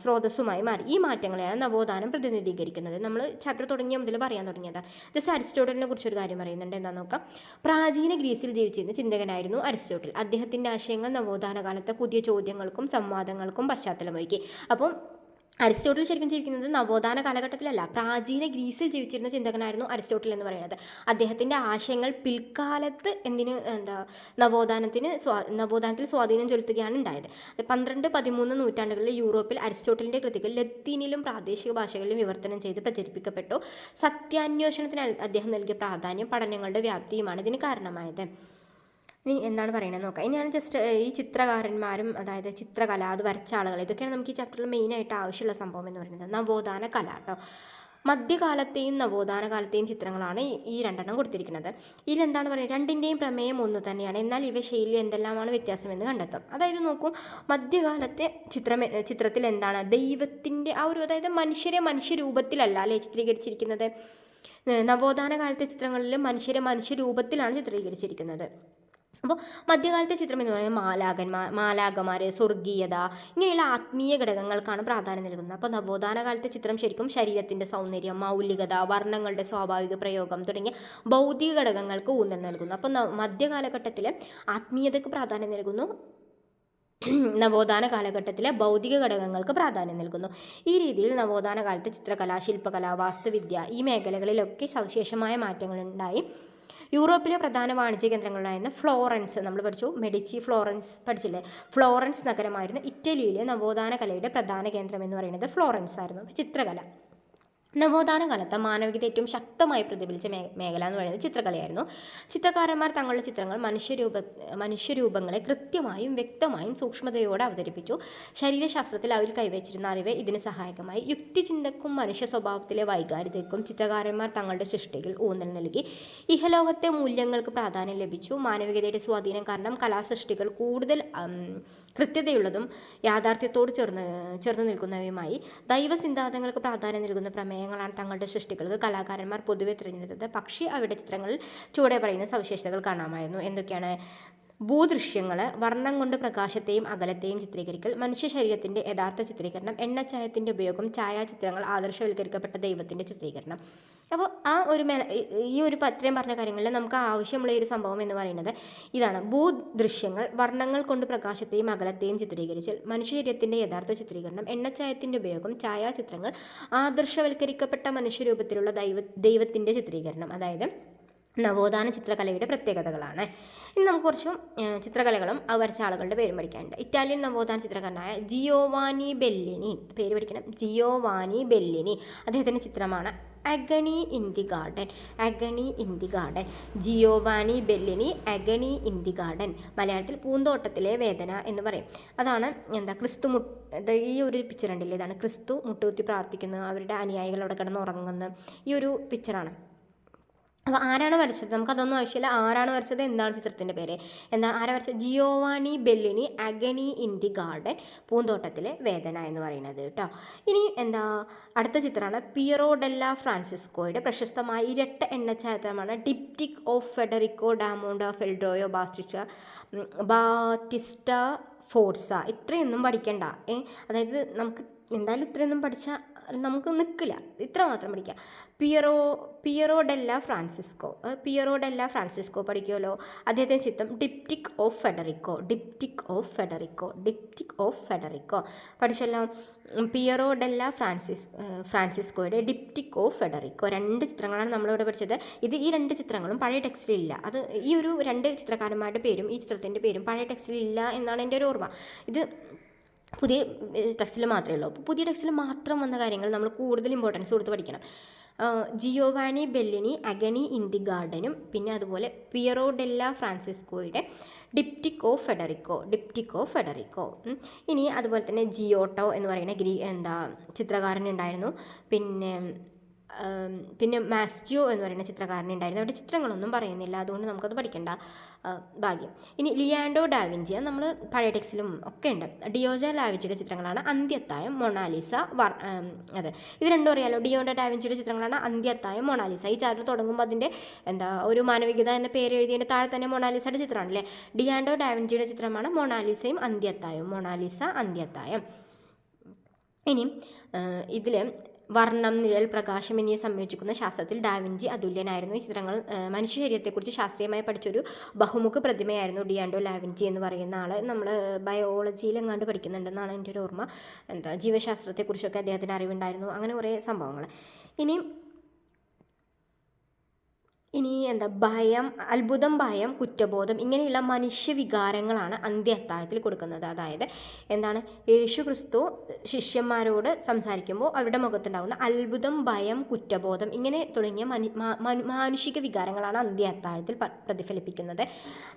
സ്രോതസ്സുമായി മാറി. ഈ മാറ്റങ്ങളെയാണ് നവോത്ഥാനം പ്രതിനിധീകരിക്കുന്നത്. നമ്മൾ ചാപ്റ്റർ തുടങ്ങിയ മുതൽ പറയാൻ തുടങ്ങിയതാണ്. ജസ്റ്റ് അരിസ്റ്റോട്ടലിനെ കുറിച്ചൊരു കാര്യം പറയുന്നുണ്ട്. എന്താണെന്ന് നോക്കാം. പ്രാചീന ഗ്രീസിൽ ജീവിച്ചിരുന്ന ചിന്തകനായിരുന്നു അരിസ്റ്റോട്ടിൽ. അദ്ദേഹത്തിൻ്റെ ആശയങ്ങൾ നവോത്ഥാന കാലത്ത് പുതിയ ചോദ്യങ്ങൾക്കും സംവാദങ്ങൾക്കും പശ്ചാത്തലമൊരുക്കി. അപ്പം അരിസ്റ്റോട്ടിൽ ശരിക്കും ജീവിക്കുന്നത് നവോത്ഥാന കാലഘട്ടത്തിലല്ല, പ്രാചീന ഗ്രീസിൽ ജീവിച്ചിരുന്ന ചിന്തകനായിരുന്നു അരിസ്റ്റോട്ടിൽ എന്ന് പറയുന്നത്. അദ്ദേഹത്തിൻ്റെ ആശയങ്ങൾ പിൽക്കാലത്ത് നവോത്ഥാനത്തിൽ സ്വാധീനം ചെലുത്തുകയാണ് ഉണ്ടായത്. 12-13 നൂറ്റാണ്ടുകളിൽ യൂറോപ്പിൽ അരിസ്റ്റോട്ടിലിൻ്റെ കൃതികൾ ലത്തീനിലും പ്രാദേശിക ഭാഷകളിലും വിവർത്തനം ചെയ്ത് പ്രചരിപ്പിക്കപ്പെട്ടു. സത്യാന്വേഷണത്തിന് അദ്ദേഹം നൽകിയ പ്രാധാന്യം പഠനങ്ങളുടെ വ്യാപ്തിയുമാണ് ഇതിന് കാരണമായത്. ഇനി എന്താണ് പറയുന്നത് നോക്കാം. ഇനിയാണ് ജസ്റ്റ് ഈ ചിത്രകാരന്മാരും അതായത് ചിത്രകല, അത് വരച്ച ആളുകൾ, ഇതൊക്കെയാണ് നമുക്ക് ഈ ചാപ്റ്ററിൽ മെയിനായിട്ട് ആവശ്യമുള്ള സംഭവം എന്ന് പറയുന്നത്. നവോത്ഥാന കല കേട്ടോ. മധ്യകാലത്തെയും നവോത്ഥാന കാലത്തെയും ചിത്രങ്ങളാണ് ഈ രണ്ടെണ്ണം കൊടുത്തിരിക്കുന്നത്. ഇതിലെന്താണ് പറയുന്നത്, രണ്ടിൻ്റെയും പ്രമേയം ഒന്ന് തന്നെയാണ്, എന്നാൽ ഇവ ശൈലിയിൽ എന്തെല്ലാമാണ് വ്യത്യാസമെന്ന് കണ്ടെത്താം. അതായത് നോക്കൂ, മധ്യകാലത്തെ ചിത്രത്തിൽ എന്താണ് ദൈവത്തിൻ്റെ ആ ഒരു, അതായത് മനുഷ്യരെ മനുഷ്യരൂപത്തിലല്ല അല്ലേ ചിത്രീകരിച്ചിരിക്കുന്നത്. നവോത്ഥാന കാലത്തെ ചിത്രങ്ങളിൽ മനുഷ്യരെ മനുഷ്യരൂപത്തിലാണ് ചിത്രീകരിച്ചിരിക്കുന്നത്. അപ്പോൾ മധ്യകാലത്തെ ചിത്രം എന്ന് പറയുന്നത് മാലാഖമാർ, സ്വർഗീയത, ഇങ്ങനെയുള്ള ആത്മീയ ഘടകങ്ങൾക്കാണ് പ്രാധാന്യം നൽകുന്നത്. അപ്പോൾ നവോത്ഥാന കാലത്തെ ചിത്രം ശരിക്കും ശരീരത്തിൻ്റെ സൗന്ദര്യം, മൗലികത, വർണ്ണങ്ങളുടെ സ്വാഭാവിക പ്രയോഗം തുടങ്ങിയ ഭൗതിക ഘടകങ്ങൾക്ക് ഊന്നൽ നൽകുന്നു. അപ്പോൾ മധ്യകാലഘട്ടത്തിൽ ആത്മീയതയ്ക്ക് പ്രാധാന്യം നൽകുന്നു, നവോത്ഥാന കാലഘട്ടത്തിലെ ഭൗതിക ഘടകങ്ങൾക്ക് പ്രാധാന്യം നൽകുന്നു. ഈ രീതിയിൽ നവോത്ഥാന കാലത്ത് ചിത്രകല, ശില്പകല, വാസ്തുവിദ്യ ഈ മേഖലകളിലൊക്കെ സവിശേഷമായ മാറ്റങ്ങളുണ്ടായി. യൂറോപ്പിലെ പ്രധാന വാണിജ്യ കേന്ദ്രങ്ങളായിരുന്ന ഫ്ലോറൻസ്, നമ്മൾ പഠിച്ചു മെഡിച്ചി ഫ്ലോറൻസ് പഠിച്ചില്ലേ, ഫ്ലോറൻസ് നഗരമായിരുന്നു ഇറ്റലിയിലെ നവോത്ഥാന കലയുടെ പ്രധാന കേന്ദ്രം എന്ന് പറയുന്നത് ഫ്ലോറൻസ് ആയിരുന്നു. ചിത്രകല, നവോത്ഥാന കാലത്ത് മാനവികത ഏറ്റവും ശക്തമായി പ്രതിഫലിച്ച മേഖല എന്ന് പറയുന്നത് ചിത്രകലയായിരുന്നു. ചിത്രകാരന്മാർ തങ്ങളുടെ ചിത്രങ്ങൾ മനുഷ്യരൂപങ്ങളെ കൃത്യമായും വ്യക്തമായും സൂക്ഷ്മതയോടെ അവതരിപ്പിച്ചു. ശരീരശാസ്ത്രത്തിൽ അവർ കൈവച്ചിരുന്ന അറിവ് ഇതിന് സഹായകമായി. യുക്തിചിന്തക്കും മനുഷ്യ സ്വഭാവത്തിലെ വൈകാരികതയ്ക്കും ചിത്രകാരന്മാർ തങ്ങളുടെ സൃഷ്ടികൾ ഊന്നൽ നൽകി. ഇഹലോകത്തെ മൂല്യങ്ങൾക്ക് പ്രാധാന്യം ലഭിച്ചു. മാനവികതയുടെ സ്വാധീനം കാരണം കലാസൃഷ്ടികൾ കൂടുതൽ കൃത്യതയുള്ളതും യാഥാർത്ഥ്യത്തോട് ചേർന്ന് നിൽക്കുന്നവയുമായി. ദൈവസിദ്ധാന്തങ്ങൾക്ക് പ്രാധാന്യം നൽകുന്ന പ്രമേയങ്ങളാണ് തങ്ങളുടെ സൃഷ്ടികൾക്ക് കലാകാരന്മാർ പൊതുവെ തിരഞ്ഞെടുത്തത്. പക്ഷേ അവരുടെ ചിത്രങ്ങളിൽ ചുവടെ പറയുന്ന സവിശേഷതകൾ കാണാമായിരുന്നു. എന്തൊക്കെയാണ്? ഭൂദൃശ്യങ്ങൾ, വർണ്ണം കൊണ്ട് പ്രകാശത്തെയും അകലത്തെയും ചിത്രീകരിക്കൽ, മനുഷ്യ ശരീരത്തിൻ്റെ യഥാർത്ഥ ചിത്രീകരണം, എണ്ണച്ചായത്തിൻ്റെ ഉപയോഗം, ഛായാചിത്രങ്ങൾ, ആദർശവൽക്കരിക്കപ്പെട്ട ദൈവത്തിൻ്റെ ചിത്രീകരണം. അപ്പോൾ ഈ ഒരു ഇത്രയും പറഞ്ഞ കാര്യങ്ങളിൽ നമുക്ക് ആവശ്യമുള്ള ഒരു സംഭവം എന്ന് പറയുന്നത് ഇതാണ്. ഭൂദൃശ്യങ്ങൾ, വർണ്ണങ്ങൾ കൊണ്ട് പ്രകാശത്തെയും അകലത്തെയും ചിത്രീകരിച്ചൽ, മനുഷ്യ ശരീരത്തിൻ്റെ യഥാർത്ഥ ചിത്രീകരണം, എണ്ണച്ചായത്തിൻ്റെ ഉപയോഗം, ഛായാചിത്രങ്ങൾ, ആദർശവൽക്കരിക്കപ്പെട്ട മനുഷ്യരൂപത്തിലുള്ള ദൈവത്തിൻ്റെ ചിത്രീകരണം. അതായത് നവോത്ഥാന ചിത്രകലയുടെ പ്രത്യേകതകളാണ്. ഇനി നമുക്ക് കുറച്ചും ചിത്രകലകളും വരച്ച ആളുകളുടെ പേരും പഠിക്കാനുണ്ട്. ഇറ്റാലിയൻ നവോത്ഥാന ചിത്രകാരനായ ജിയോവാനി ബെല്ലിനി, പേര് പഠിക്കണം, ജിയോവാനി ബെല്ലിനി. അദ്ദേഹത്തിൻ്റെ ചിത്രമാണ് agony in the garden. Agony in the garden, Giovanni Bellini, agony in the garden. മലയാളത്തിൽ പൂന്തോട്ടത്തിലെ വേദന എന്ന് പറയും. അതാണ് ഈ ഒരു പിക്ചർ ഉണ്ടല്ലേ, ഇതാണ് ക്രിസ്തു മുട്ടുകുത്തി പ്രാർത്ഥിക്കുന്നത്, അവരുടെ അനുയായികൾ അവിടെ കിടന്ന് ഉറങ്ങുന്ന ഈ ഒരു പിക്ചറാണ്. അപ്പോൾ ആരാണ് വരച്ചത്? നമുക്കതൊന്നും ആവശ്യമില്ല. ആരാണ് വരച്ചത്, എന്താണ് ചിത്രത്തിൻ്റെ പേര്, ആരാ വരച്ചത്? Giovanni Bellini, agony in the garden, പൂന്തോട്ടത്തിലെ വേദന എന്ന് പറയുന്നത് കേട്ടോ. ഇനി അടുത്ത ചിത്രമാണ് പിയറോ ഡെല്ല ഫ്രാൻസിസ്കോയുടെ പ്രശസ്തമായ ഇരട്ട എണ്ണച്ചായത്രമാണ് ഡിപ്റ്റിക് ഓഫ് ഫെഡറിക്കോ ഡാമോണ്ട ഫെൽഡ്രോയോ ബാറ്റിസ്റ്റ ഫോർസ. ഇത്രയൊന്നും പഠിക്കണ്ട. അതായത് നമുക്ക് എന്തായാലും ഇത്രയൊന്നും പഠിച്ചാൽ നമുക്ക് നിൽക്കില്ല, ഇത്ര മാത്രം പഠിക്കാം. പിയറോ ഡെല്ല ഫ്രാൻസിസ്കോ പഠിക്കുമല്ലോ. അദ്ദേഹത്തിൻ്റെ ചിത്രം ഡിപ്റ്റിക് ഓഫ് ഫെഡറിക്കോ പഠിച്ചല്ലോ. പിയറോ ഡെല്ല ഫ്രാൻസിസ്കോയുടെ ഡിപ്റ്റിക് ഓഫ് ഫെഡറിക്കോ, 2 ചിത്രങ്ങളാണ് നമ്മളിവിടെ പഠിച്ചത്. ഈ 2 ചിത്രങ്ങളും പഴയ ടെക്സ്റ്റിലില്ല. അത് ഈ ഒരു 2 ചിത്രകാരന്മാരുടെ പേരും ഈ ചിത്രത്തിൻ്റെ പേരും പഴയ ടെക്സ്റ്റിലില്ല എന്നാണ് എൻ്റെ ഒരു ഓർമ്മ. ഇത് പുതിയ ടെക്സ്റ്റിൽ മാത്രമേ ഉള്ളൂ. അപ്പോൾ പുതിയ ടെക്സ്റ്റിൽ മാത്രം വന്ന കാര്യങ്ങൾ നമ്മൾ കൂടുതൽ ഇമ്പോർട്ടൻസ് കൊടുത്ത് പഠിക്കണം. Giovanni Bellini, agony in the ഗാർഡനും, പിന്നെ അതുപോലെ പിയറോ ഡെല്ല ഫ്രാൻസിസ്കോയുടെ ഡിപ്റ്റിക് ഓഫ് ഫെഡറിക്കോ. ഇനി അതുപോലെ തന്നെ ജിയോട്ടോ എന്ന് പറയുന്ന ചിത്രകാരനുണ്ടായിരുന്നു. പിന്നെ മാസ്റ്റിയോ എന്ന് പറയുന്ന ചിത്രകാരനുണ്ടായിരുന്നു. അവിടെ ചിത്രങ്ങളൊന്നും പറയുന്നില്ല, അതുകൊണ്ട് നമുക്കത് പഠിക്കേണ്ട ഭാഗ്യം. ഇനി ലിയാൻഡോ ഡാവിഞ്ചി, നമ്മൾ പഴയ ടെക്സ്റ്റിലും ഒക്കെ ഉണ്ട്. ഡിയോജോ ഡാവിഞ്ചിയുടെ ചിത്രങ്ങളാണ് അന്ത്യത്തായം, മൊണാലിസ. അതെ, ഇത് രണ്ടും അറിയാലോ. ഡിയോജോ ഡാവിഞ്ചിയുടെ ചിത്രങ്ങളാണ് അന്ത്യത്തായം, മൊണാലിസ. ഈ ചാപ്റ്റർ തുടങ്ങുമ്പോൾ അതിൻ്റെ ഒരു മാനവികത എന്ന പേര് എഴുതിയതിൻ്റെ താഴെ തന്നെ മൊണാലിസയുടെ ചിത്രമാണല്ലേ. ഡിയാൻഡോ ഡാവിഞ്ചിയുടെ ചിത്രമാണ് മൊണാലിസയും അന്ത്യത്തായം. ഇനി ഇതിൽ വർണ്ണം, നിഴൽ, പ്രകാശം എന്നിവ സംയോജിക്കുന്ന ശാസ്ത്രത്തിൽ ഡാവിഞ്ചി അതുല്യനായിരുന്നു. ഈ ചിത്രങ്ങൾ മനുഷ്യ ശരീരത്തെക്കുറിച്ച് ശാസ്ത്രീയമായി പഠിച്ചൊരു ബഹുമുഖ പ്രതിമയായിരുന്നു ഡിയാൻഡോ ഡാവിഞ്ചി എന്ന് പറയുന്ന ആൾ. നമ്മൾ ബയോളജിയിൽ എങ്ങാണ്ട് പഠിക്കുന്നുണ്ടെന്നാണ് എൻ്റെ ഒരു ഓർമ്മ. ജീവശാസ്ത്രത്തെക്കുറിച്ചൊക്കെ അദ്ദേഹത്തിന് അറിവുണ്ടായിരുന്നു. അങ്ങനെ കുറേ സംഭവങ്ങൾ. ഇനി ഭയം, അത്ഭുതം, ഭയം, കുറ്റബോധം, ഇങ്ങനെയുള്ള മനുഷ്യവികാരങ്ങളാണ് അന്ത്യത്താഴത്തിൽ കൊടുക്കുന്നത്. അതായത് യേശു ക്രിസ്തു ശിഷ്യന്മാരോട് സംസാരിക്കുമ്പോൾ അവരുടെ മുഖത്തുണ്ടാകുന്ന അത്ഭുതം, ഭയം, കുറ്റബോധം, ഇങ്ങനെ തുടങ്ങിയ മാനുഷിക വികാരങ്ങളാണ് അന്ത്യത്താഴത്തിൽ പ്രതിഫലിപ്പിക്കുന്നത്.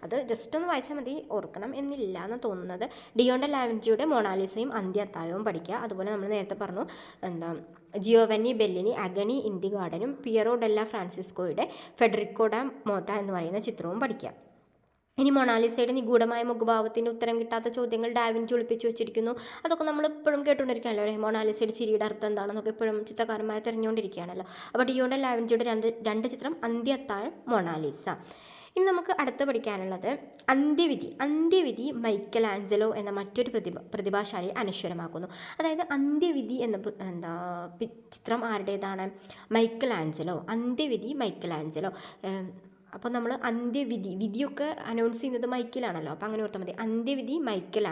അത് ജസ്റ്റ് ഒന്ന് വായിച്ചാൽ മതി, ഓർക്കണം എന്നില്ല എന്ന് തോന്നുന്നത്. ഡിയോഡോ ഡാവിഞ്ചിയുടെ മൊണാലിസയും അന്ത്യത്താഴവും പഠിക്കുക. അതുപോലെ നമ്മൾ നേരത്തെ പറഞ്ഞു Giovanni Bellini, agony in the ഗാർഡനും, പിയറോ ഡെല്ല ഫ്രാൻസിസ്കോയുടെ ഫെഡറിക്കോ ഡാ മോട്ട എന്ന് പറയുന്ന ചിത്രവും പഠിക്കാം. ഇനി മൊണാലിസയുടെ നിഗൂഢമായ മുഖഭാവത്തിൻ്റെ ഉത്തരം കിട്ടാത്ത ചോദ്യങ്ങൾ ഡാവിഞ്ചി ഒളിപ്പിച്ച് വെച്ചിരിക്കുന്നു. അതൊക്കെ നമ്മൾ എപ്പോഴും കേട്ടുകൊണ്ടിരിക്കുകയാണല്ലോ. മൊണാലിസയുടെ ചിരിയുടെ അർത്ഥം എന്താണെന്നൊക്കെ എപ്പോഴും ചിത്രകാരന്മാരെ തിരഞ്ഞുകൊണ്ടിരിക്കുകയാണല്ലോ. അപ്പോൾ ഡിയോഡോ ഡാവിഞ്ചിയുടെ രണ്ട് ചിത്രം അന്ത്യത്താഴം, മൊണാലിസ. ഇനി നമുക്ക് അടുത്ത് പഠിക്കാനുള്ളത് അന്ത്യവിധി മൈക്കൽ ആഞ്ചലോ എന്ന മറ്റൊരു പ്രതിഭാശാലിയെ അനശ്വരമാക്കുന്നു. അതായത് അന്ത്യവിധി എന്ന ചിത്രം ആരുടേതാണ്? Michael Angelo. അപ്പോൾ നമ്മൾ വിധിയൊക്കെ അനൗൺസ് ചെയ്യുന്നത് മൈക്കിലാണല്ലോ. അപ്പോൾ അങ്ങനെ ഓർത്താൽ മതി. അന്ത്യവിധി മൈക്കൽ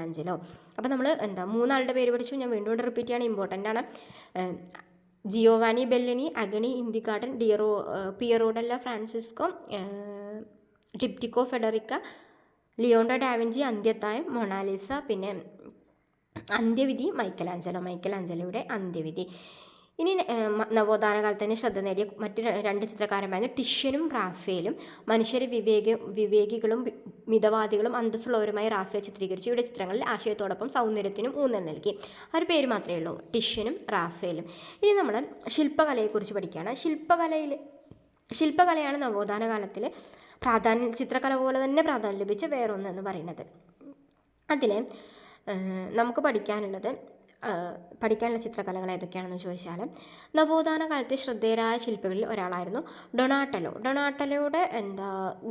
ആഞ്ചലോ. അപ്പോൾ നമ്മൾ 3 ആളുടെ പേര് പഠിച്ചു. ഞാൻ വീണ്ടും റിപ്പീറ്റ് ചെയ്യാണ്, ഇമ്പോർട്ടൻ്റ് ആണ്. Giovanni Bellini, agony in the garden, Piero della Francesco, diptych Federica, Leonardo da Vinci, അന്ത്യത്തായം, മൊണാലിസ, പിന്നെ അന്ത്യവിധി മൈക്കലാഞ്ചലോയുടെ അന്ത്യവിധി. ഇനി നവോത്ഥാന കാലത്ത് തന്നെ ശ്രദ്ധ നേടിയ മറ്റ് 2 ചിത്രകാരന്മാരായിരുന്നു ടിഷ്യനും റാഫേലും. മനുഷ്യരെ വിവേകികളും മിതവാദികളും അന്തസ്സുള്ളവരുമായി റാഫേൽ ചിത്രീകരിച്ചു. ഇവിടെ ചിത്രങ്ങളിൽ ആശയത്തോടൊപ്പം സൗന്ദര്യത്തിനും ഊന്നൽ നൽകി. ആ ഒരു പേര് മാത്രമേ ഉള്ളൂ, ടിഷ്യനും റാഫേലും. ഇനി നമ്മൾ ശില്പകലയെക്കുറിച്ച് പഠിക്കുകയാണ്. ശില്പകലയാണ് നവോത്ഥാന കാലത്തിൽ ചിത്രകല പോലെ തന്നെ പ്രാധാന്യം ലഭിച്ച വേറൊന്നെന്ന് പറയുന്നത്. അതിൽ നമുക്ക് പഠിക്കാനുള്ള ചിത്രകലകൾ ഏതൊക്കെയാണെന്ന് ചോദിച്ചാൽ, നവോത്ഥാന കാലത്തെ ശ്രദ്ധേയരായ ശില്പികളിൽ ഒരാളായിരുന്നു ഡൊണാട്ടലോയുടെ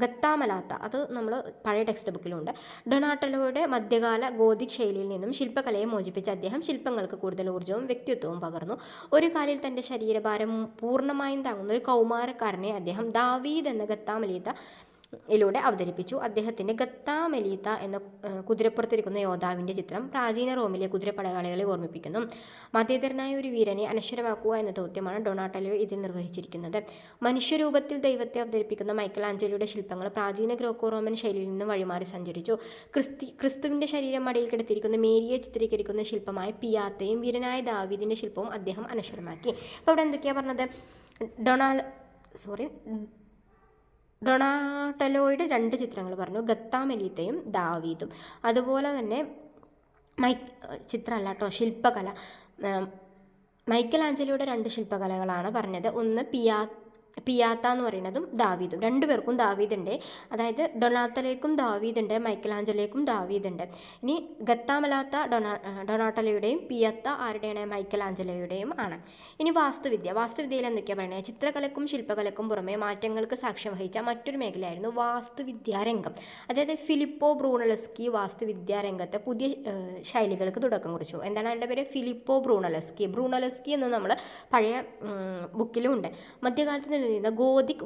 ഗത്താമലാത്ത, അത് നമ്മൾ പഴയ ടെക്സ്റ്റ് ബുക്കിലുണ്ട്. ഡൊണാട്ടലോയുടെ മധ്യകാല ഗോതിക് ശൈലിയിൽ നിന്നും ശില്പകലയെ മോചിപ്പിച്ച അദ്ദേഹം ശില്പങ്ങൾക്ക് കൂടുതൽ ഊർജ്ജവും വ്യക്തിത്വവും പകർന്നു. ഒരു കാലിൽ തൻ്റെ ശരീരഭാരം പൂർണ്ണമായും താങ്ങുന്ന ഒരു കൗമാരക്കാരനെ അദ്ദേഹം ദാവീദ് എന്ന ഗത്താമലീത്ത യിലൂടെ അവതരിപ്പിച്ചു. അദ്ദേഹത്തിൻ്റെ ഗത്താമെലീത്ത എന്ന കുതിരപ്പുറത്തിരിക്കുന്ന യോദ്ധാവിൻ്റെ ചിത്രം പ്രാചീന റോമിലെ കുതിരപ്പടയാളികളെ ഓർമ്മിപ്പിക്കുന്നു. മതേതരനായ ഒരു വീരനെ അനശ്വരമാക്കുക എന്ന ദൗത്യമാണ് ഡൊണാട്ടലോ ഇതിൽ നിർവഹിച്ചിരിക്കുന്നത്. മനുഷ്യരൂപത്തിൽ ദൈവത്തെ അവതരിപ്പിക്കുന്ന മൈക്കലാഞ്ചലോയുടെ ശില്പങ്ങൾ പ്രാചീന ഗ്രീക്കോ റോമൻ ശൈലിയിൽ നിന്ന് വഴിമാറി സഞ്ചരിച്ചു. ക്രിസ്തുവിൻ്റെ ശരീരം മടിയിൽ കിടത്തിയിരിക്കുന്ന മേരിയെ ചിത്രീകരിക്കുന്ന ശില്പമായ പിയാത്തയും വീരനായ ദാവീദിൻ്റെ ശില്പവും അദ്ദേഹം അനശ്വരമാക്കി. അപ്പോൾ ഇവിടെ എന്തൊക്കെയാണ് പറഞ്ഞത്? ഡൊണാട്ടലോയുടെ 2 ചിത്രങ്ങൾ പറഞ്ഞു, ഗത്താമെലീത്തയും ദാവീദും. അതുപോലെ തന്നെ ശില്പകല, മൈക്കലാഞ്ചലോയുടെ 2 ശില്പകലകളാണ് പറഞ്ഞത്. ഒന്ന് പിയാത്ത എന്ന് പറയുന്നതും ദാവീദും. 2 പേർക്കും ദാവീദുണ്ട്. അതായത് ഡൊണാട്ടലോയ്ക്കും ദാവീദുണ്ട്, മൈക്കലാഞ്ചലോയ്ക്കും ദാവീദുണ്ട്. ഇനി ഗത്താമലാത്ത ഡൊണാട്ടലോയുടെയും പിയത്ത ആരുടെയാണ്? മൈക്കലാഞ്ചലോയുടെയും ആണ്. ഇനി വാസ്തുവിദ്യയിൽ എന്തൊക്കെയാണ് പറയുന്നത്? ചിത്രകലക്കും ശില്പകലക്കും പുറമെ മാറ്റങ്ങൾക്ക് സാക്ഷ്യം വഹിച്ച മറ്റൊരു മേഖലയായിരുന്നു വാസ്തുവിദ്യാരംഗം. അതായത് ഫിലിപ്പോ ബ്രൂണലസ്കി വാസ്തുവിദ്യാരംഗത്തെ പുതിയ ശൈലികൾക്ക് തുടക്കം കുറിച്ചു. എന്താണ് അതിൻ്റെ പേര്? ഫിലിപ്പോ ബ്രൂണലസ്കി എന്ന് നമ്മൾ പഴയ ബുക്കിലും ഉണ്ട്. മധ്യകാലത്ത് നിലനിന്ന ഗോതിക്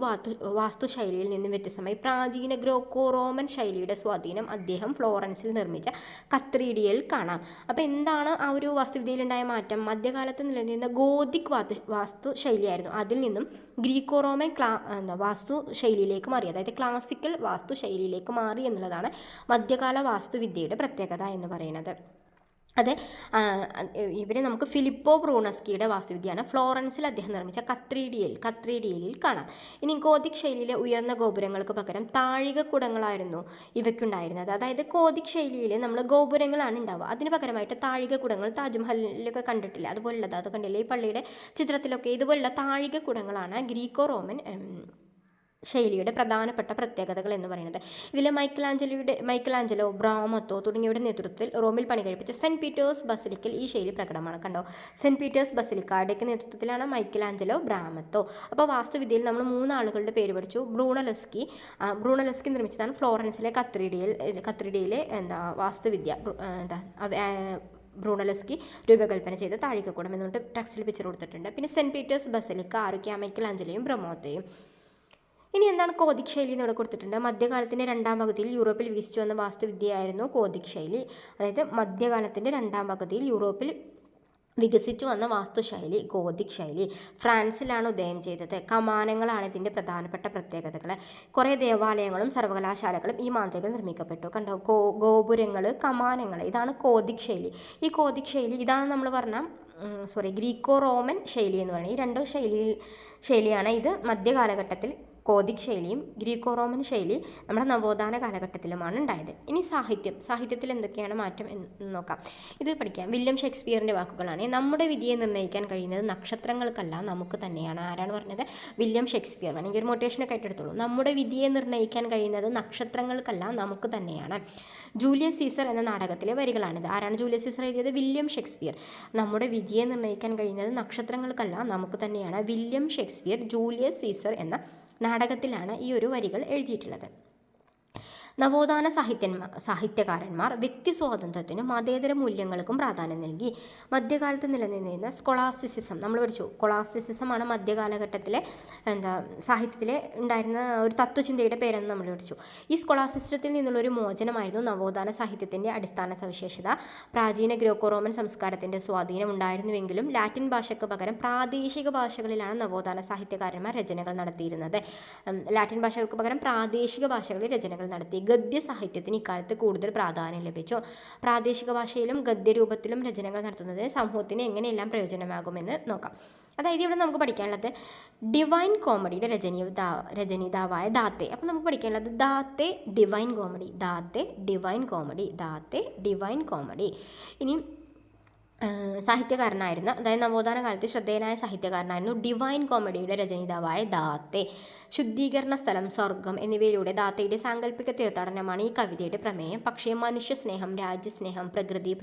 വാസ്തുശൈലിയിൽ നിന്നും വ്യത്യസ്തമായി പ്രാചീന ഗ്രീക്കോ റോമൻ ശൈലിയുടെ സ്വാധീനം അദ്ദേഹം ഫ്ലോറൻസിൽ നിർമ്മിച്ച കത്തീഡ്രലിൽ കാണാം. അപ്പോൾ എന്താണ് ആ ഒരു വാസ്തുവിദ്യയിലുണ്ടായ മാറ്റം? മധ്യകാലത്ത് നിലനിന്ന ഗോതിക് വാസ്തുശൈലിയായിരുന്നു. അതിൽ നിന്നും ഗ്രീക്കോ റോമൻ വാസ്തുശൈലിയിലേക്ക് മാറി, അതായത് ക്ലാസിക്കൽ വാസ്തുശൈലിയിലേക്ക് മാറി എന്നുള്ളതാണ് മധ്യകാല വാസ്തുവിദ്യയുടെ പ്രത്യേകത എന്ന് പറയുന്നത്. നമുക്ക് ഫിലിപ്പോ ബ്രൂണസ്കിയുടെ വാസ്തുവിദ്യയാണ് ഫ്ലോറൻസിൽ അദ്ദേഹം നിർമ്മിച്ച കത്തീഡ്രലിൽ കാണാം. ഇനി ഗോതിക് ശൈലിയിലെ ഉയർന്ന ഗോപുരങ്ങൾക്ക് പകരം താഴികക്കുടങ്ങളായിരുന്നു ഇവയ്ക്കുണ്ടായിരുന്നത്. അതായത് ഗോതിക് ശൈലിയിൽ നമ്മൾ ഗോപുരങ്ങളാണ് ഉണ്ടാവുക, അതിന് പകരമായിട്ട് താഴികക്കുടങ്ങൾ താജ്മഹലിലൊക്കെ കണ്ടിട്ടില്ല, അതുപോലുള്ളത് അത് കണ്ടില്ലേ ഈ പള്ളിയുടെ ചിത്രത്തിലൊക്കെ, ഇതുപോലുള്ള താഴികക്കുടങ്ങളാണ് ഗ്രീക്കോ റോമൻ ശൈലിയുടെ പ്രധാനപ്പെട്ട പ്രത്യേകതകൾ എന്ന് പറയുന്നത്. ഇതിൽ മൈക്കലാഞ്ചലോ, ബ്രാമത്തോ തുടങ്ങിയവരുടെ നേതൃത്വത്തിൽ റോമിൽ പണി കഴിപ്പിച്ച സെൻറ്റ് പീറ്റേഴ്സ് ബസിലിക്കൽ ഈ ശൈലി പ്രകടമാണ്. കണ്ടോ, സെൻറ്റ് പീറ്റേഴ്സ് ബസിലിക്കയുടെയൊക്കെ നേതൃത്വത്തിലാണ് മൈക്കലാഞ്ചലോ, ബ്രാമത്തോ. അപ്പോൾ വാസ്തുവിദ്യയിൽ നമ്മൾ 3 ആളുകളുടെ പേര് പഠിച്ചു. ബ്രൂണലസ്കി നിർമ്മിച്ചതാണ് ഫ്ലോറൻസിലെ കത്തീഡ്രലിലെ വാസ്തുവിദ്യ. ബ്രൂണലസ്കി രൂപകൽപ്പന ചെയ്ത താഴികക്കുടം എന്നുകൊണ്ട് ടെക്സ്റ്റിൽ പിക്ചർ കൊടുത്തിട്ടുണ്ട്. പിന്നെ സെൻറ്റ് പീറ്റേഴ്സ് ബസിലിക്ക ആരൊക്കെയാ? മൈക്കലാഞ്ചലോയും ബ്രമോത്തയും. ഇനി എന്താണ് ഗോതിക് ശൈലി എന്ന് ഇവിടെ കൊടുത്തിട്ടുണ്ട്. മധ്യകാലത്തിൻ്റെ 2ാം പകുതിയിൽ യൂറോപ്പിൽ വികസിച്ചു വന്ന വാസ്തുവിദ്യയായിരുന്നു ഗോതിക് ശൈലി. അതായത് മധ്യകാലത്തിൻ്റെ 2ാം പകുതിയിൽ യൂറോപ്പിൽ വികസിച്ചു വന്ന വാസ്തുശൈലി ഗോതിക് ശൈലി. ഫ്രാൻസിലാണ് ഉദയം ചെയ്തത്. കമാനങ്ങളാണ് ഇതിൻ്റെ പ്രധാനപ്പെട്ട പ്രത്യേകതകൾ. കുറേ ദേവാലയങ്ങളും സർവകലാശാലകളും ഈ മാതൃകയിൽ നിർമ്മിക്കപ്പെട്ടു. കണ്ടോ, ഗോപുരങ്ങൾ, കമാനങ്ങൾ, ഇതാണ് ഗോതിക് ശൈലി. ഈ ഗോതിക് ശൈലി ഇതാണ് നമ്മൾ പറഞ്ഞ ഗ്രീക്കോ റോമൻ ശൈലി എന്ന് പറയുന്നത്. ഈ 2 ശൈലിയാണ്. ഇത് മധ്യകാലഘട്ടത്തിൽ ഗോതിക് ശൈലിയും ഗ്രീക്കോ റോമൻ ശൈലി നമ്മുടെ നവോത്ഥാന കാലഘട്ടത്തിലുമാണ് ഉണ്ടായത്. ഇനി സാഹിത്യത്തിൽ എന്തൊക്കെയാണ് മാറ്റം എന്ന് നോക്കാം. ഇത് പഠിക്കാം. വില്യം ഷേക്സ്പിയറിൻ്റെ വാക്കുകളാണ്. നമ്മുടെ വിധിയെ നിർണ്ണയിക്കാൻ കഴിയുന്നത് നക്ഷത്രങ്ങൾക്കല്ല, നമുക്ക് തന്നെയാണ്. ആരാണ് പറഞ്ഞത്? William Shakespeare. വേണമെങ്കിൽ ഒരു മോട്ടിവേഷനൊക്കെ ആയിട്ട് എടുത്തോളൂ. നമ്മുടെ വിധിയെ നിർണ്ണയിക്കാൻ കഴിയുന്നത് നക്ഷത്രങ്ങൾക്കല്ല, നമുക്ക് തന്നെയാണ്. ജൂലിയസ് സീസർ എന്ന നാടകത്തിലെ വരികളാണിത്. ആരാണ് ജൂലിയസ് സീസർ എഴുതിയത്? William Shakespeare. നമ്മുടെ വിധിയെ നിർണ്ണയിക്കാൻ കഴിയുന്നത് നക്ഷത്രങ്ങൾക്കല്ല, നമുക്ക് തന്നെയാണ്. വില്യം ഷേക്സ്പിയർ ജൂലിയസ് സീസർ എന്ന നാടകത്തിലാണ് ഈ ഒരു വരികൾ എഴുതിയിട്ടുള്ളത്. നവോത്ഥാന സാഹിത്യകാരന്മാർ വ്യക്തി സ്വാതന്ത്ര്യത്തിനും മതേതര മൂല്യങ്ങൾക്കും പ്രാധാന്യം നൽകി. മധ്യകാലത്ത് നിലനിന്നിരുന്ന സ്കൊളാസ്റ്റിസിസം നമ്മൾ പഠിച്ചു. സ്കൊളാസ്റ്റിസിസമാണ് മധ്യകാലഘട്ടത്തിലെ സാഹിത്യത്തിലെ ഉണ്ടായിരുന്ന ഒരു തത്വചിന്തയുടെ പേരെന്ന് നമ്മൾ പഠിച്ചു. ഈ സ്കൊളാസ്റ്റിസത്തിൽ നിന്നുള്ള ഒരു മോചനമായിരുന്നു നവോത്ഥാന സാഹിത്യത്തിൻ്റെ അടിസ്ഥാന സവിശേഷത. പ്രാചീന ഗ്രീക്കോ റോമൻ സംസ്കാരത്തിൻ്റെ സ്വാധീനം ഉണ്ടായിരുന്നുവെങ്കിലും ലാറ്റിൻ ഭാഷയ്ക്ക് പകരം പ്രാദേശിക ഭാഷകളിലാണ് നവോത്ഥാന സാഹിത്യകാരന്മാർ രചനകൾ നടത്തിയിരുന്നത്. ലാറ്റിൻ ഭാഷകൾക്ക് പകരം പ്രാദേശിക ഭാഷകളിൽ രചനകൾ നടത്തി. ഗദ്യ സാഹിത്യത്തിന് ഇക്കാലത്ത് കൂടുതൽ പ്രാധാന്യം ലഭിച്ചു. പ്രാദേശിക ഭാഷയിലും ഗദ്യരൂപത്തിലും രചനകൾ നടത്തുന്നത് സമൂഹത്തിന് എങ്ങനെയെല്ലാം പ്രയോജനമാകുമെന്ന് നോക്കാം. അതായത് ഇവിടെ നമുക്ക് പഠിക്കാനുള്ളത് ഡിവൈൻ കോമഡിയുടെ രചയിതാവായ ദാത്തെ. അപ്പം നമുക്ക് പഠിക്കാനുള്ളത് ദാത്തെ divine comedy, ദാത്തെ divine comedy, ദാത്തെ divine comedy. ഇനി സാഹിത്യകാരനായിരുന്ന, അതായത് നവോത്ഥാന കാലത്ത് ശ്രദ്ധേയനായ സാഹിത്യകാരനായിരുന്നു ഡിവൈൻ കോമഡിയുടെ രചയിതാവായ ദാത്തെ. ശുദ്ധീകരണ സ്ഥലം, സ്വർഗം എന്നിവയിലൂടെ ദാത്തയുടെ സാങ്കല്പിക തീർത്ഥാടനമാണ് ഈ കവിതയുടെ പ്രമേയം. പക്ഷേ മനുഷ്യസ്നേഹം, രാജ്യസ്നേഹം, പ്രകൃതി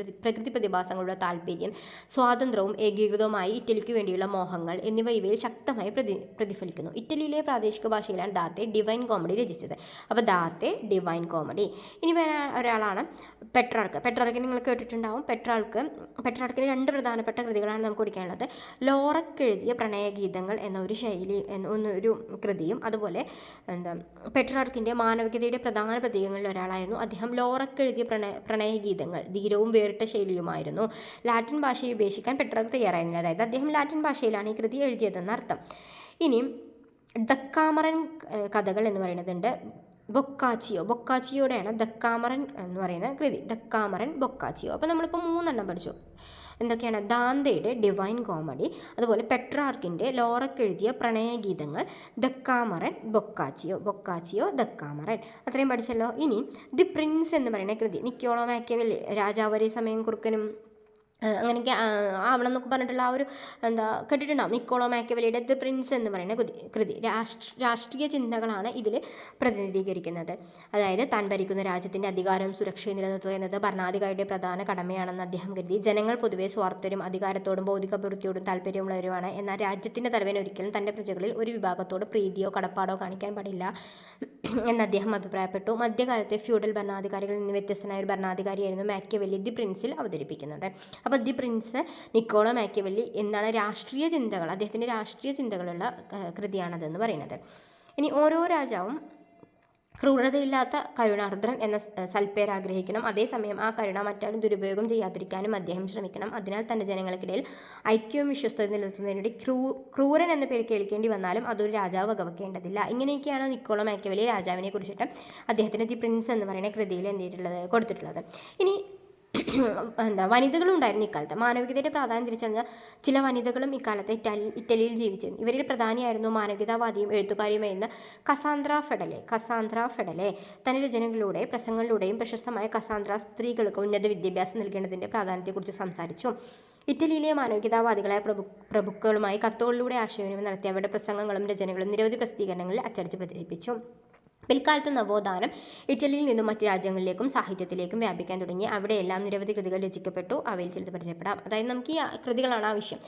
പ്രതിഭാസങ്ങളുടെ താല്പര്യം, സ്വാതന്ത്ര്യവും ഏകീകൃതവുമായി ഇറ്റലിക്ക് വേണ്ടിയുള്ള മോഹങ്ങൾ എന്നിവ ഇവയിൽ ശക്തമായി പ്രതിഫലിക്കുന്നു. ഇറ്റലിയിലെ പ്രാദേശിക ഭാഷയിലാണ് ദാത്തെ ഡിവൈൻ കോമഡി രചിച്ചത്. അപ്പോൾ ദാത്തെ ഡിവൈൻ കോമഡി. ഇനി വേറെ ഒരാളാണ് പെട്രാർക്ക്. പെട്രാർക്കിനെ നിങ്ങൾ കേട്ടിട്ടുണ്ടാവും. പെട്രാർക്കിന് രണ്ട് പ്രധാനപ്പെട്ട കൃതികളാണ് നമുക്ക് പഠിക്കാനുള്ളത്. ലോറക്ക് എഴുതിയ പ്രണയഗീതങ്ങൾ എന്നൊരു എന്നൊരു കൃതിയും, അതുപോലെ പെട്രാർക്കിൻ്റെ മാനവികതയുടെ പ്രധാന പ്രതീകങ്ങളിൽ ഒരാളായിരുന്നു അദ്ദേഹം. ലോറക്ക് എഴുതിയ പ്രണയഗീതങ്ങൾ ധീരവും വേറിട്ട ശൈലിയുമായിരുന്നു. ലാറ്റിൻ ഭാഷയെ ഉപേക്ഷിക്കാൻ പെട്രാർക്ക് തയ്യാറായിരുന്നില്ല. അതായത് അദ്ദേഹം ലാറ്റിൻ ഭാഷയിലാണ് ഈ കൃതി എഴുതിയതെന്ന് അർത്ഥം. ഇനി ദക്കാമറൻ കഥകൾ എന്ന് പറയുന്നതുണ്ട്. ബൊക്കാച്ചിയോടെയാണ് ദക്കാമറൻ എന്ന് പറയുന്ന കൃതി. ദക്കാമറൻ, ബൊക്കാച്ചിയോ. അപ്പോൾ നമ്മളിപ്പോൾ 3 പഠിച്ചു. എന്തൊക്കെയാണ്? ദാന്തയുടെ ഡിവൈൻ കോമഡി, അതുപോലെ പെട്രാർക്കിൻ്റെ ലോറക്ക് എഴുതിയ പ്രണയഗീതങ്ങൾ, ദക്കാമറൻ, ബൊക്കാച്ചിയോ, ദക്കാമറൻ. അത്രയും പഠിച്ചല്ലോ. ഇനി ദി പ്രിൻസ് എന്ന് പറയുന്ന കൃതി, നിക്കോളോ മാക്കിയവെല്ലി, രാജാവരെ സമയം കുറുക്കനും അങ്ങനെയൊക്കെ ആവണം എന്നൊക്കെ പറഞ്ഞിട്ടുള്ള ആ ഒരു കേട്ടിട്ടുണ്ടാവും. നിക്കോളോ മാക്കിയവെല്ലിയുടെ ദി പ്രിൻസ് എന്ന് പറയുന്ന കൃതി രാഷ്ട്രീയ ചിന്തകളാണ് ഇതിൽ പ്രതിനിധീകരിക്കുന്നത്. അതായത് താൻ ഭരിക്കുന്ന രാജ്യത്തിൻ്റെ അധികാരവും സുരക്ഷയും നിലനിർത്തുക എന്നത് ഭരണാധികാരിയുടെ പ്രധാന കടമയാണെന്ന് അദ്ദേഹം കരുതി. ജനങ്ങൾ പൊതുവെ സ്വാർത്ഥരും അധികാരത്തോടും ഭൗതികാഭിവൃദ്ധിയോടും താല്പര്യമുള്ളവരുമാണ്. എന്നാൽ രാജ്യത്തിൻ്റെ തലവൻ ഒരിക്കലും തൻ്റെ പ്രജകളിൽ ഒരു വിഭാഗത്തോട് പ്രീതിയോ കടപ്പാടോ കാണിക്കാൻ പാടില്ല എന്ന് അദ്ദേഹം അഭിപ്രായപ്പെട്ടു. മധ്യകാലത്തെ ഫ്യൂഡൽ ഭരണാധികാരികളിൽ നിന്ന് വ്യത്യസ്തനായ ഒരു ഭരണാധികാരിയായിരുന്നു മാക്കിയവെല്ലി ദി പ്രിൻസിൽ അവതരിപ്പിക്കുന്നത്. അപ്പോൾ ദി പ്രിൻസ്, നിക്കോളോ മാക്കിയവെല്ലി എന്താണ് രാഷ്ട്രീയ ചിന്തകൾ, അദ്ദേഹത്തിൻ്റെ രാഷ്ട്രീയ ചിന്തകളുള്ള കൃതിയാണതെന്ന് പറയുന്നത്. ഇനി ഓരോ രാജാവും ക്രൂരതയില്ലാത്ത കരുണാർദ്രൻ എന്ന സൽപ്പേര് ആഗ്രഹിക്കണം. അതേസമയം ആ കരുണ മറ്റാരും ദുരുപയോഗം ചെയ്യാതിരിക്കാനും അദ്ദേഹം ശ്രമിക്കണം. അതിനാൽ തൻ്റെ ജനങ്ങൾക്കിടയിൽ ഐക്യവും വിശ്വസ്തയും നിലനിർത്തുന്നതിന് വേണ്ടി ക്രൂരൻ എന്ന പേര് കേൾക്കേണ്ടി വന്നാലും അതൊരു രാജാവ് വകവെക്കേണ്ടതില്ല. ഇങ്ങനെയൊക്കെയാണ് നിക്കോളോ മാക്കിയവെല്ലി രാജാവിനെ കുറിച്ചിട്ട് അദ്ദേഹത്തിൻ്റെ ദി പ്രിൻസ് എന്ന് പറയുന്ന കൃതിയിൽ കൊടുത്തിട്ടുള്ളത്. ഇനി വനിതകളുണ്ടായിരുന്നു ഇക്കാലത്ത്. മാനവികതയുടെ പ്രാധാന്യം തിരിച്ചറിഞ്ഞ ചില വനിതകളും ഇക്കാലത്ത് ഇറ്റലിയിൽ ജീവിച്ചിരുന്നു. ഇവരിൽ പ്രധാനിയായിരുന്നു മാനവികതാവാദിയും എഴുത്തുകാരിയുമായിരുന്ന കസാന്ദ്ര ഫെഡലെ. തൻ്റെ രചനകളിലൂടെ പ്രസംഗങ്ങളിലൂടെയും പ്രശസ്തമായ കസാന്ദ്ര സ്ത്രീകൾക്ക് ഉന്നത വിദ്യാഭ്യാസം നൽകേണ്ടതിൻ്റെ പ്രാധാന്യത്തെക്കുറിച്ച് സംസാരിച്ചു. ഇറ്റലിയിലെ മാനവികതാവാദികളായ പ്രഭുക്കളുമായി കത്തുകളിലൂടെ ആശയവിനിമയം നടത്തി അവരുടെ പ്രസംഗങ്ങളും രചനകളും നിരവധി പ്രസിദ്ധീകരണങ്ങളിൽ അച്ചടിച്ച് പ്രചരിപ്പിച്ചു. പിൽക്കാലത്ത് നവോത്ഥാനം ഇറ്റലിയിൽ നിന്നും മറ്റ് രാജ്യങ്ങളിലേക്കും സാഹിത്യത്തിലേക്കും വ്യാപിക്കാൻ തുടങ്ങി. അവിടെയെല്ലാം നിരവധി കൃതികൾ രചിക്കപ്പെട്ടു. അവയിൽ ചിലത് പരിചയപ്പെടാം. അതായത് നമുക്ക് ഈ കൃതികളാണ് ആവശ്യം.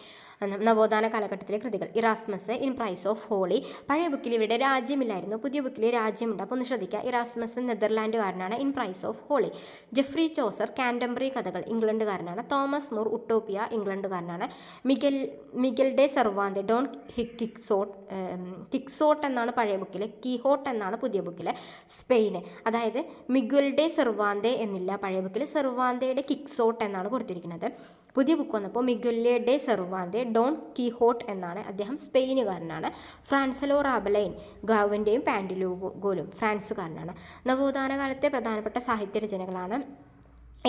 നവോത്ഥാന കാലഘട്ടത്തിലെ കൃതികൾ. Erasmus in praise of folly. പഴയ ബുക്കിൽ ഇവിടെ രാജ്യമില്ലായിരുന്നു, പുതിയ ബുക്കിൽ രാജ്യമുണ്ട്. അപ്പോൾ ഒന്ന് ശ്രദ്ധിക്കുക. ഇറാസ്മസ് നെതർലാൻഡുകാരനാണ്, in praise of folly. Geoffrey Chaucer Canterbury കഥകൾ, ഇംഗ്ലണ്ടുകാരനാണ്. തോമസ് മൂർ ഉട്ടോപ്പിയ, ഇംഗ്ലണ്ടുകാരനാണ്. Miguel de Cervantes Don Quixote എന്നാണ് പഴയ ബുക്കിൽ, കീഹോട്ട് എന്നാണ് പുതിയ ബുക്കിൽ. സ്പെയിന്. അതായത് മിഗുൽ ഡെ സെർവാന്തെ എന്നില്ല പഴയ ബുക്കിൽ, സെർവാന്തയുടെ കിക്സോട്ട് എന്നാണ് കൊടുത്തിരിക്കുന്നത്. പുതിയ ബുക്ക് വന്നപ്പോൾ മിഗുലെ ഡെ സെർവാന്തെ ഡോൺ കീഹോട്ട് എന്നാണ്. അദ്ദേഹം സ്പെയിനുകാരനാണ്. ഫ്രാൻസലോ റാബലൈൻ, ഗാവിൻ്റെയും പാൻഡിലൂഗോലും ഫ്രാൻസുകാരനാണ്. നവോത്ഥാന കാലത്തെ പ്രധാനപ്പെട്ട സാഹിത്യ രചനകളാണ്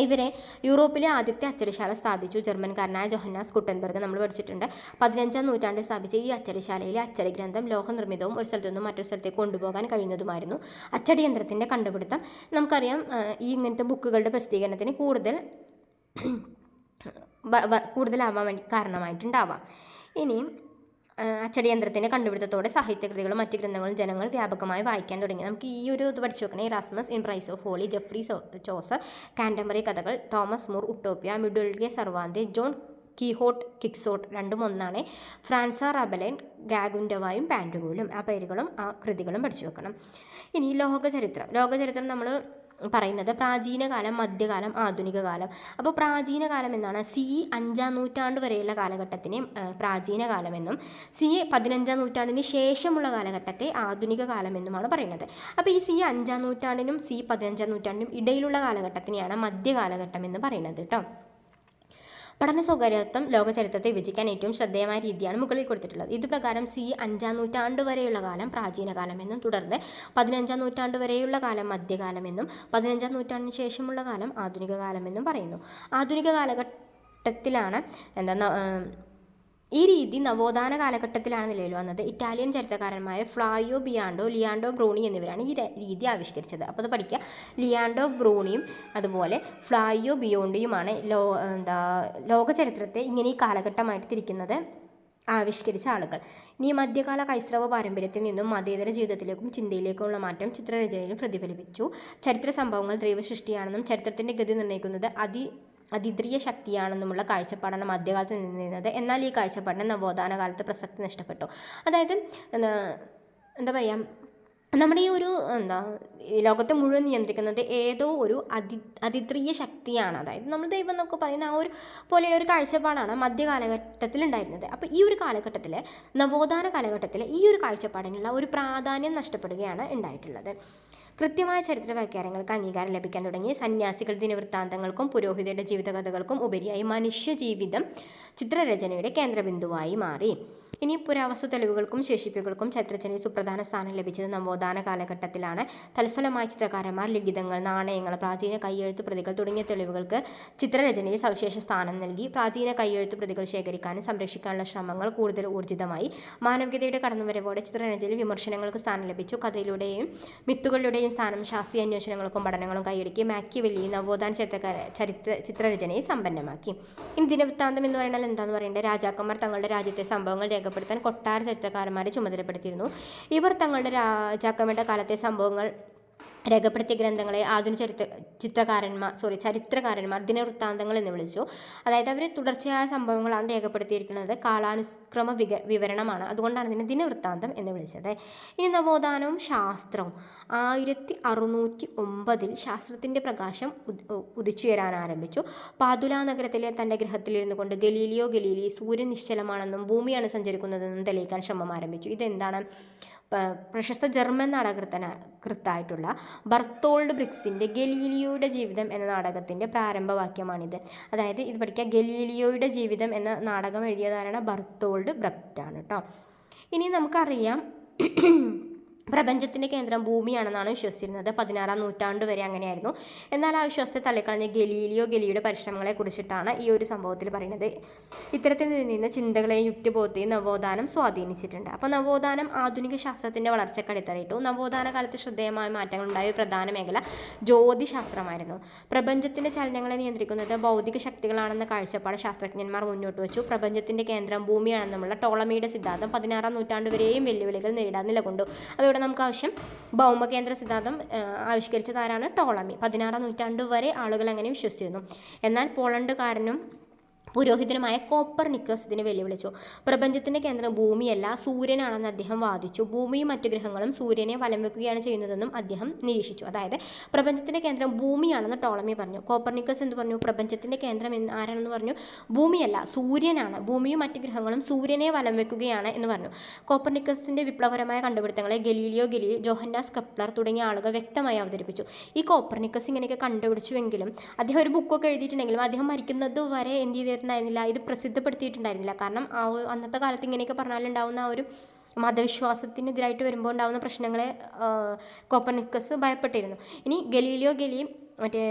ഇവരെ. യൂറോപ്പിലെ ആദ്യത്തെ അച്ചടിശാല സ്ഥാപിച്ചു ജർമ്മൻകാരനായ ജോഹന്നാസ് ഗുട്ടൻബർഗ്. നമ്മൾ പഠിച്ചിട്ടുണ്ട്. 15-ാം നൂറ്റാണ്ടിൽ സ്ഥാപിച്ച ഈ അച്ചടിശാലയിലെ അച്ചടി ഗ്രന്ഥം ലോഹനിർമ്മിതവും ഒരു സ്ഥലത്തു നിന്നും മറ്റൊരു സ്ഥലത്തേക്ക് കൊണ്ടുപോകാൻ കഴിയുന്നതുമായിരുന്നു. അച്ചടി യന്ത്രത്തിൻ്റെ കണ്ടുപിടുത്തം നമുക്കറിയാം ഈ ഇങ്ങനത്തെ ബുക്കുകളുടെ പ്രസിദ്ധീകരണത്തിന് കൂടുതലാവാൻ വേണ്ടി കാരണമായിട്ടുണ്ടാവാം. ഇനി അച്ചടിയന്ത്രത്തിൻ്റെ കണ്ടുപിടുത്തത്തോടെ സാഹിത്യകൃതികളും മറ്റ് ഗ്രന്ഥങ്ങളും ജനങ്ങൾ വ്യാപകമായി വായിക്കാൻ തുടങ്ങി. നമുക്ക് ഈ ഒരു ഇത് പഠിച്ചു നോക്കണേ. Erasmus in praise of folly, Geoffrey Chaucer Canterbury കഥകൾ, Thomas More Utopia, Miguel de Cervantes, Don Quixote Quixote രണ്ടും ഒന്നാണ്. ഫ്രാൻസ റബലൻ ഗാഗുൻഡവായും പാൻഡുകൂലും ആ പേരുകളും ആ കൃതികളും പഠിച്ചു വെക്കണം. ഇനി ലോകചരിത്രം നമ്മൾ പറയുന്നത് പ്രാചീനകാലം, മധ്യകാലം, ആധുനിക കാലം. അപ്പോൾ പ്രാചീന കാലം എന്നാണ് CE 5-ാം നൂറ്റാണ്ട് വരെയുള്ള കാലഘട്ടത്തിനെ പ്രാചീന കാലമെന്നും CE 15-ാം നൂറ്റാണ്ടിന് ശേഷമുള്ള കാലഘട്ടത്തെ ആധുനിക കാലമെന്നുമാണ് പറയുന്നത്. അപ്പോൾ ഈ CE 5-ാം നൂറ്റാണ്ടിനും CE 15-ാം നൂറ്റാണ്ടിനും ഇടയിലുള്ള കാലഘട്ടത്തിനെയാണ് മധ്യകാലഘട്ടം എന്ന് പറയുന്നത് കേട്ടോ. പഠന സൗകര്യത്വം ലോകചരിത്രത്തെ വിഭജിക്കാൻ ഏറ്റവും ശ്രദ്ധേയമായ രീതിയാണ് മുകളിൽ കൊടുത്തിട്ടുള്ളത്. ഇതുപ്രകാരം CE 5-ാം നൂറ്റാണ്ട് വരെയുള്ള കാലം പ്രാചീന കാലമെന്നും തുടർന്ന് 15-ാം നൂറ്റാണ്ട് വരെയുള്ള കാലം മധ്യകാലമെന്നും 15-ാം നൂറ്റാണ്ടിന് ശേഷമുള്ള കാലം ആധുനിക കാലമെന്നും പറയുന്നു. ആധുനിക കാലഘട്ടത്തിലാണ് ഈ രീതി നവോത്ഥാന കാലഘട്ടത്തിലാണ് നിലവിൽ വന്നത്. ഇറ്റാലിയൻ ചരിത്രകാരന്മാരായ ഫ്ലാവിയോ ബിയാൻഡോ, ലിയാൻഡോ ബ്രൂണി എന്നിവരാണ് ഈ രീതി ആവിഷ്കരിച്ചത്. അപ്പോൾ അത് പഠിക്കുക. ലിയാൻഡോ ബ്രൂണിയും അതുപോലെ ഫ്ലാവിയോ ബിയോണ്ടിയുമാണ് ലോകചരിത്രത്തെ ഇങ്ങനെ ഈ കാലഘട്ടമായിട്ട് തിരിക്കുന്നത് ആവിഷ്കരിച്ച ആളുകൾ. ഇനി മധ്യകാല ക്രൈസ്തവ പാരമ്പര്യത്തിൽ നിന്നും മതേതര ജീവിതത്തിലേക്കും ചിന്തയിലേക്കുമുള്ള മാറ്റം ചിത്രരചനയിലും പ്രതിഫലിപ്പിച്ചു. ചരിത്ര സംഭവങ്ങൾ ദൈവസൃഷ്ടിയാണെന്നും ചരിത്രത്തിൻ്റെ ഗതി നിർണ്ണയിക്കുന്നത് അതിദ്രിയ ശക്തിയാണെന്നുമുള്ള കാഴ്ചപ്പാടാണ് മധ്യകാലത്ത് നിന്നിരുന്നത്. എന്നാൽ ഈ കാഴ്ചപ്പാടിന് നവോത്ഥാന കാലത്ത് പ്രസക്തി നഷ്ടപ്പെട്ടു. അതായത് എന്താ പറയുക, നമ്മുടെ ഈ ഒരു ലോകത്തെ മുഴുവൻ നിയന്ത്രിക്കുന്നത് ഏതോ ഒരു അതിദ്രിയ ശക്തിയാണ്. അതായത് നമ്മൾ ദൈവം എന്നൊക്കെ പറയുന്ന ആ ഒരു പോലെയുള്ള ഒരു കാഴ്ചപ്പാടാണ് മധ്യകാലഘട്ടത്തിൽ ഉണ്ടായിരുന്നത്. അപ്പോൾ ഈ ഒരു കാലഘട്ടത്തിൽ നവോത്ഥാന കാലഘട്ടത്തിൽ ഈ ഒരു കാഴ്ചപ്പാടിനുള്ള ഒരു പ്രാധാന്യം നഷ്ടപ്പെടുകയാണ് ഉണ്ടായിട്ടുള്ളത്. കൃത്യമായ ചരിത്ര വ്യാഖ്യാനങ്ങൾക്ക് അംഗീകാരം ലഭിക്കാൻ തുടങ്ങി. സന്യാസികൾ ദിനവൃത്താന്തങ്ങൾക്കും പുരോഹിതരുടെ ജീവിതകഥകൾക്കും ഉപരിയായി മനുഷ്യജീവിതം ചിത്രരചനയുടെ കേന്ദ്രബിന്ദുവായി മാറി. ഇനി പുരാവസ്തു തെളിവുകൾക്കും ശേഷിപ്പുകൾക്കും ചരിത്രരചനയിൽ സുപ്രധാന സ്ഥാനം ലഭിച്ചത് നവോത്ഥാന കാലഘട്ടത്തിലാണ്. തൽഫലമായി ചിത്രകാരന്മാർ ലിഖിതങ്ങൾ, നാണയങ്ങൾ, പ്രാചീന കൈയെഴുത്തു പ്രതികൾ തുടങ്ങിയ തെളിവുകൾക്ക് ചിത്രരചനയിൽ സവിശേഷ സ്ഥാനം നൽകി. പ്രാചീന കൈയെഴുത്തു പ്രതികൾ ശേഖരിക്കാനും സംരക്ഷിക്കാനുള്ള ശ്രമങ്ങൾ കൂടുതൽ ഊർജിതമായി. മാനവികതയുടെ കടന്നുവരവോടെ ചിത്രരചനയിൽ വിമർശനങ്ങൾക്ക് സ്ഥാനം ലഭിച്ചു. കഥയിലൂടെയും മിത്തുകളിലൂടെയും സ്ഥാനം ശാസ്ത്രീയ അന്വേഷണങ്ങൾക്കും പഠനങ്ങളും കൈയടക്കി. മാക്കിയവെല്ലി നവോത്ഥാന ചിത്രരചനയെ സമ്പന്നമാക്കി. ഇനി ദിനവൃത്താന്തം എന്ന് പറയുന്നത് എന്താണെന്ന് പറയേണ്ടത്, രാജാക്കന്മാർ തങ്ങളുടെ രാജ്യത്തെ സംഭവങ്ങൾ രേഖപ്പെടുത്താൻ കൊട്ടാര ചരിത്രകാരന്മാരെ ചുമതലപ്പെടുത്തിയിരുന്നു. ഇവർ തങ്ങളുടെ രാജാക്കന്മാരുടെ കാലത്തെ സംഭവങ്ങൾ രേഖപ്പെടുത്തിയ ഗ്രന്ഥങ്ങളെ ആധുനിക ചരിത്രകാരന്മാർ ദിനവൃത്താന്തങ്ങൾ എന്ന് വിളിച്ചു. അതായത് അവർ തുടർച്ചയായ സംഭവങ്ങളാണ് രേഖപ്പെടുത്തിയിരിക്കുന്നത്. കാലാനുക്രമ വിവരണമാണ്. അതുകൊണ്ടാണ് ഇതിനെ ദിനവൃത്താന്തം എന്ന് വിളിച്ചത്. ഇനി നവോത്ഥാനവും ശാസ്ത്രവും. 1609 ശാസ്ത്രത്തിൻ്റെ പ്രകാശം ഉദിച്ചുയരാൻ ആരംഭിച്ചു. പാദുല നഗരത്തിലെ തൻ്റെ ഗൃഹത്തിലിരുന്നു കൊണ്ട് ഗലീലിയോ ഗലീലി സൂര്യൻ നിശ്ചലമാണെന്നും ഭൂമിയാണ് സഞ്ചരിക്കുന്നതെന്നും തെളിയിക്കാൻ ശ്രമം ആരംഭിച്ചു. ഇതെന്താണ്? പ്രശസ്ത ജർമ്മൻ നാടകകൃത്തായിട്ടുള്ള ബർത്തോൾഡ് ബ്രിക്സിൻ്റെ ഗലീലിയോയുടെ ജീവിതം എന്ന നാടകത്തിൻ്റെ പ്രാരംഭവാക്യമാണിത്. അതായത് ഇത് പഠിക്കുക, ഗലീലിയോയുടെ ജീവിതം എന്ന നാടകം എഴുതിയതാരാണ്? ബർത്തോൾഡ് ബ്രക്റ്റാണ് കേട്ടോ. ഇനി നമുക്കറിയാം പ്രപഞ്ചത്തിൻ്റെ കേന്ദ്രം ഭൂമിയാണെന്നാണ് വിശ്വസിച്ചിരുന്നത്. 16-ാം നൂറ്റാണ്ട് വരെ അങ്ങനെയായിരുന്നു. എന്നാൽ ആ വിശ്വാസത്തെ തള്ളിക്കളഞ്ഞ ഗലീലിയുടെ പരിശ്രമങ്ങളെക്കുറിച്ചിട്ടാണ് ഈ ഒരു സംഭവത്തിൽ പറയുന്നത്. ഇത്തരത്തിൽ നിന്ന് ചിന്തകളെയും യുക്തിബോധത്തെയും നവോത്ഥാനം സ്വാധീനിച്ചിട്ടുണ്ട്. അപ്പോൾ നവോത്ഥാനം ആധുനിക ശാസ്ത്രത്തിൻ്റെ വളർച്ചയ്ക്ക് അടിത്തറയിട്ടു. നവോത്ഥാന കാലത്ത് ശ്രദ്ധേയമായ മാറ്റങ്ങളുണ്ടായ പ്രധാന മേഖല ജ്യോതിശാസ്ത്രമായിരുന്നു. പ്രപഞ്ചത്തിൻ്റെ ചലനങ്ങളെ നിയന്ത്രിക്കുന്നത് ഭൗതിക ശക്തികളാണെന്ന കാഴ്ചപ്പാട് ശാസ്ത്രജ്ഞന്മാർ മുന്നോട്ട് വെച്ചു. പ്രപഞ്ചത്തിൻ്റെ കേന്ദ്രം ഭൂമിയാണെന്നുമുള്ള ടോളമിയുടെ സിദ്ധാന്തം 16-ാം നൂറ്റാണ്ട് വരെയും വെല്ലുവിളികൾ നേരിടാൻ നിലകൊണ്ടു. അപ്പോൾ ഇവിടെ നമുക്ക് ആവശ്യം ഭൗമകേന്ദ്ര സിദ്ധാന്തം ആവിഷ്കരിച്ചത് ടോളമി. 16-ാം നൂറ്റാണ്ട് വരെ ആളുകൾ അങ്ങനെ വിശ്വസിച്ചിരുന്നു. എന്നാൽ പോളണ്ടുകാരനും പുരോഹിതനുമായ കോപ്പർനിക്കസ് ഇതിനെ വെല്ലുവിളിച്ചു. പ്രപഞ്ചത്തിൻ്റെ കേന്ദ്രം ഭൂമിയല്ല, സൂര്യനാണെന്ന് അദ്ദേഹം വാദിച്ചു. ഭൂമിയും മറ്റു ഗ്രഹങ്ങളും സൂര്യനെ വലം വെക്കുകയാണ് ചെയ്യുന്നതെന്നും അദ്ദേഹം നിരീക്ഷിച്ചു. അതായത് പ്രപഞ്ചത്തിൻ്റെ കേന്ദ്രം ഭൂമിയാണെന്ന് ടോളമി പറഞ്ഞു. കോപ്പർനിക്കസ് എന്ത് പറഞ്ഞു? പ്രപഞ്ചത്തിൻ്റെ കേന്ദ്രം ആരാണെന്ന് പറഞ്ഞു? ഭൂമിയല്ല, സൂര്യനാണ്. ഭൂമിയും മറ്റു ഗ്രഹങ്ങളും സൂര്യനെ വലം വെക്കുകയാണ് എന്ന് പറഞ്ഞു. കോപ്പർനിക്കസിൻ്റെ വിപ്ലവകരമായ കണ്ടുപിടുത്തങ്ങളെ ഗലീലിയോ ഗലീലി, ജോഹന്നാസ് കെപ്ലർ തുടങ്ങിയ ആളുകൾ വ്യക്തമായി അവതരിപ്പിച്ചു. ഈ കോപ്പർനിക്കസ് ഇങ്ങനെയൊക്കെ കണ്ടുപിടിച്ചുവെങ്കിലും അദ്ദേഹം ഒരു ബുക്കൊക്കെ എഴുതിയിട്ടുണ്ടെങ്കിലും അദ്ദേഹം മരിക്കുന്നത് വരെ എന്ത് ചെയ്തിട്ടുണ്ടായിരുന്നില്ല, ഇത് പ്രസിദ്ധപ്പെടുത്തിയിട്ടുണ്ടായിരുന്നില്ല. കാരണം അന്നത്തെ കാലത്ത് ഇങ്ങനെയൊക്കെ പറഞ്ഞാലുണ്ടാവുന്ന ആ ഒരു മതവിശ്വാസത്തിനെതിരായിട്ട് വരുമ്പോൾ ഉണ്ടാകുന്ന പ്രശ്നങ്ങളെ കോപ്പർനിക്കസ് ഭയപ്പെട്ടിരുന്നു. ഇനി ഗലീലിയോ മറ്റേ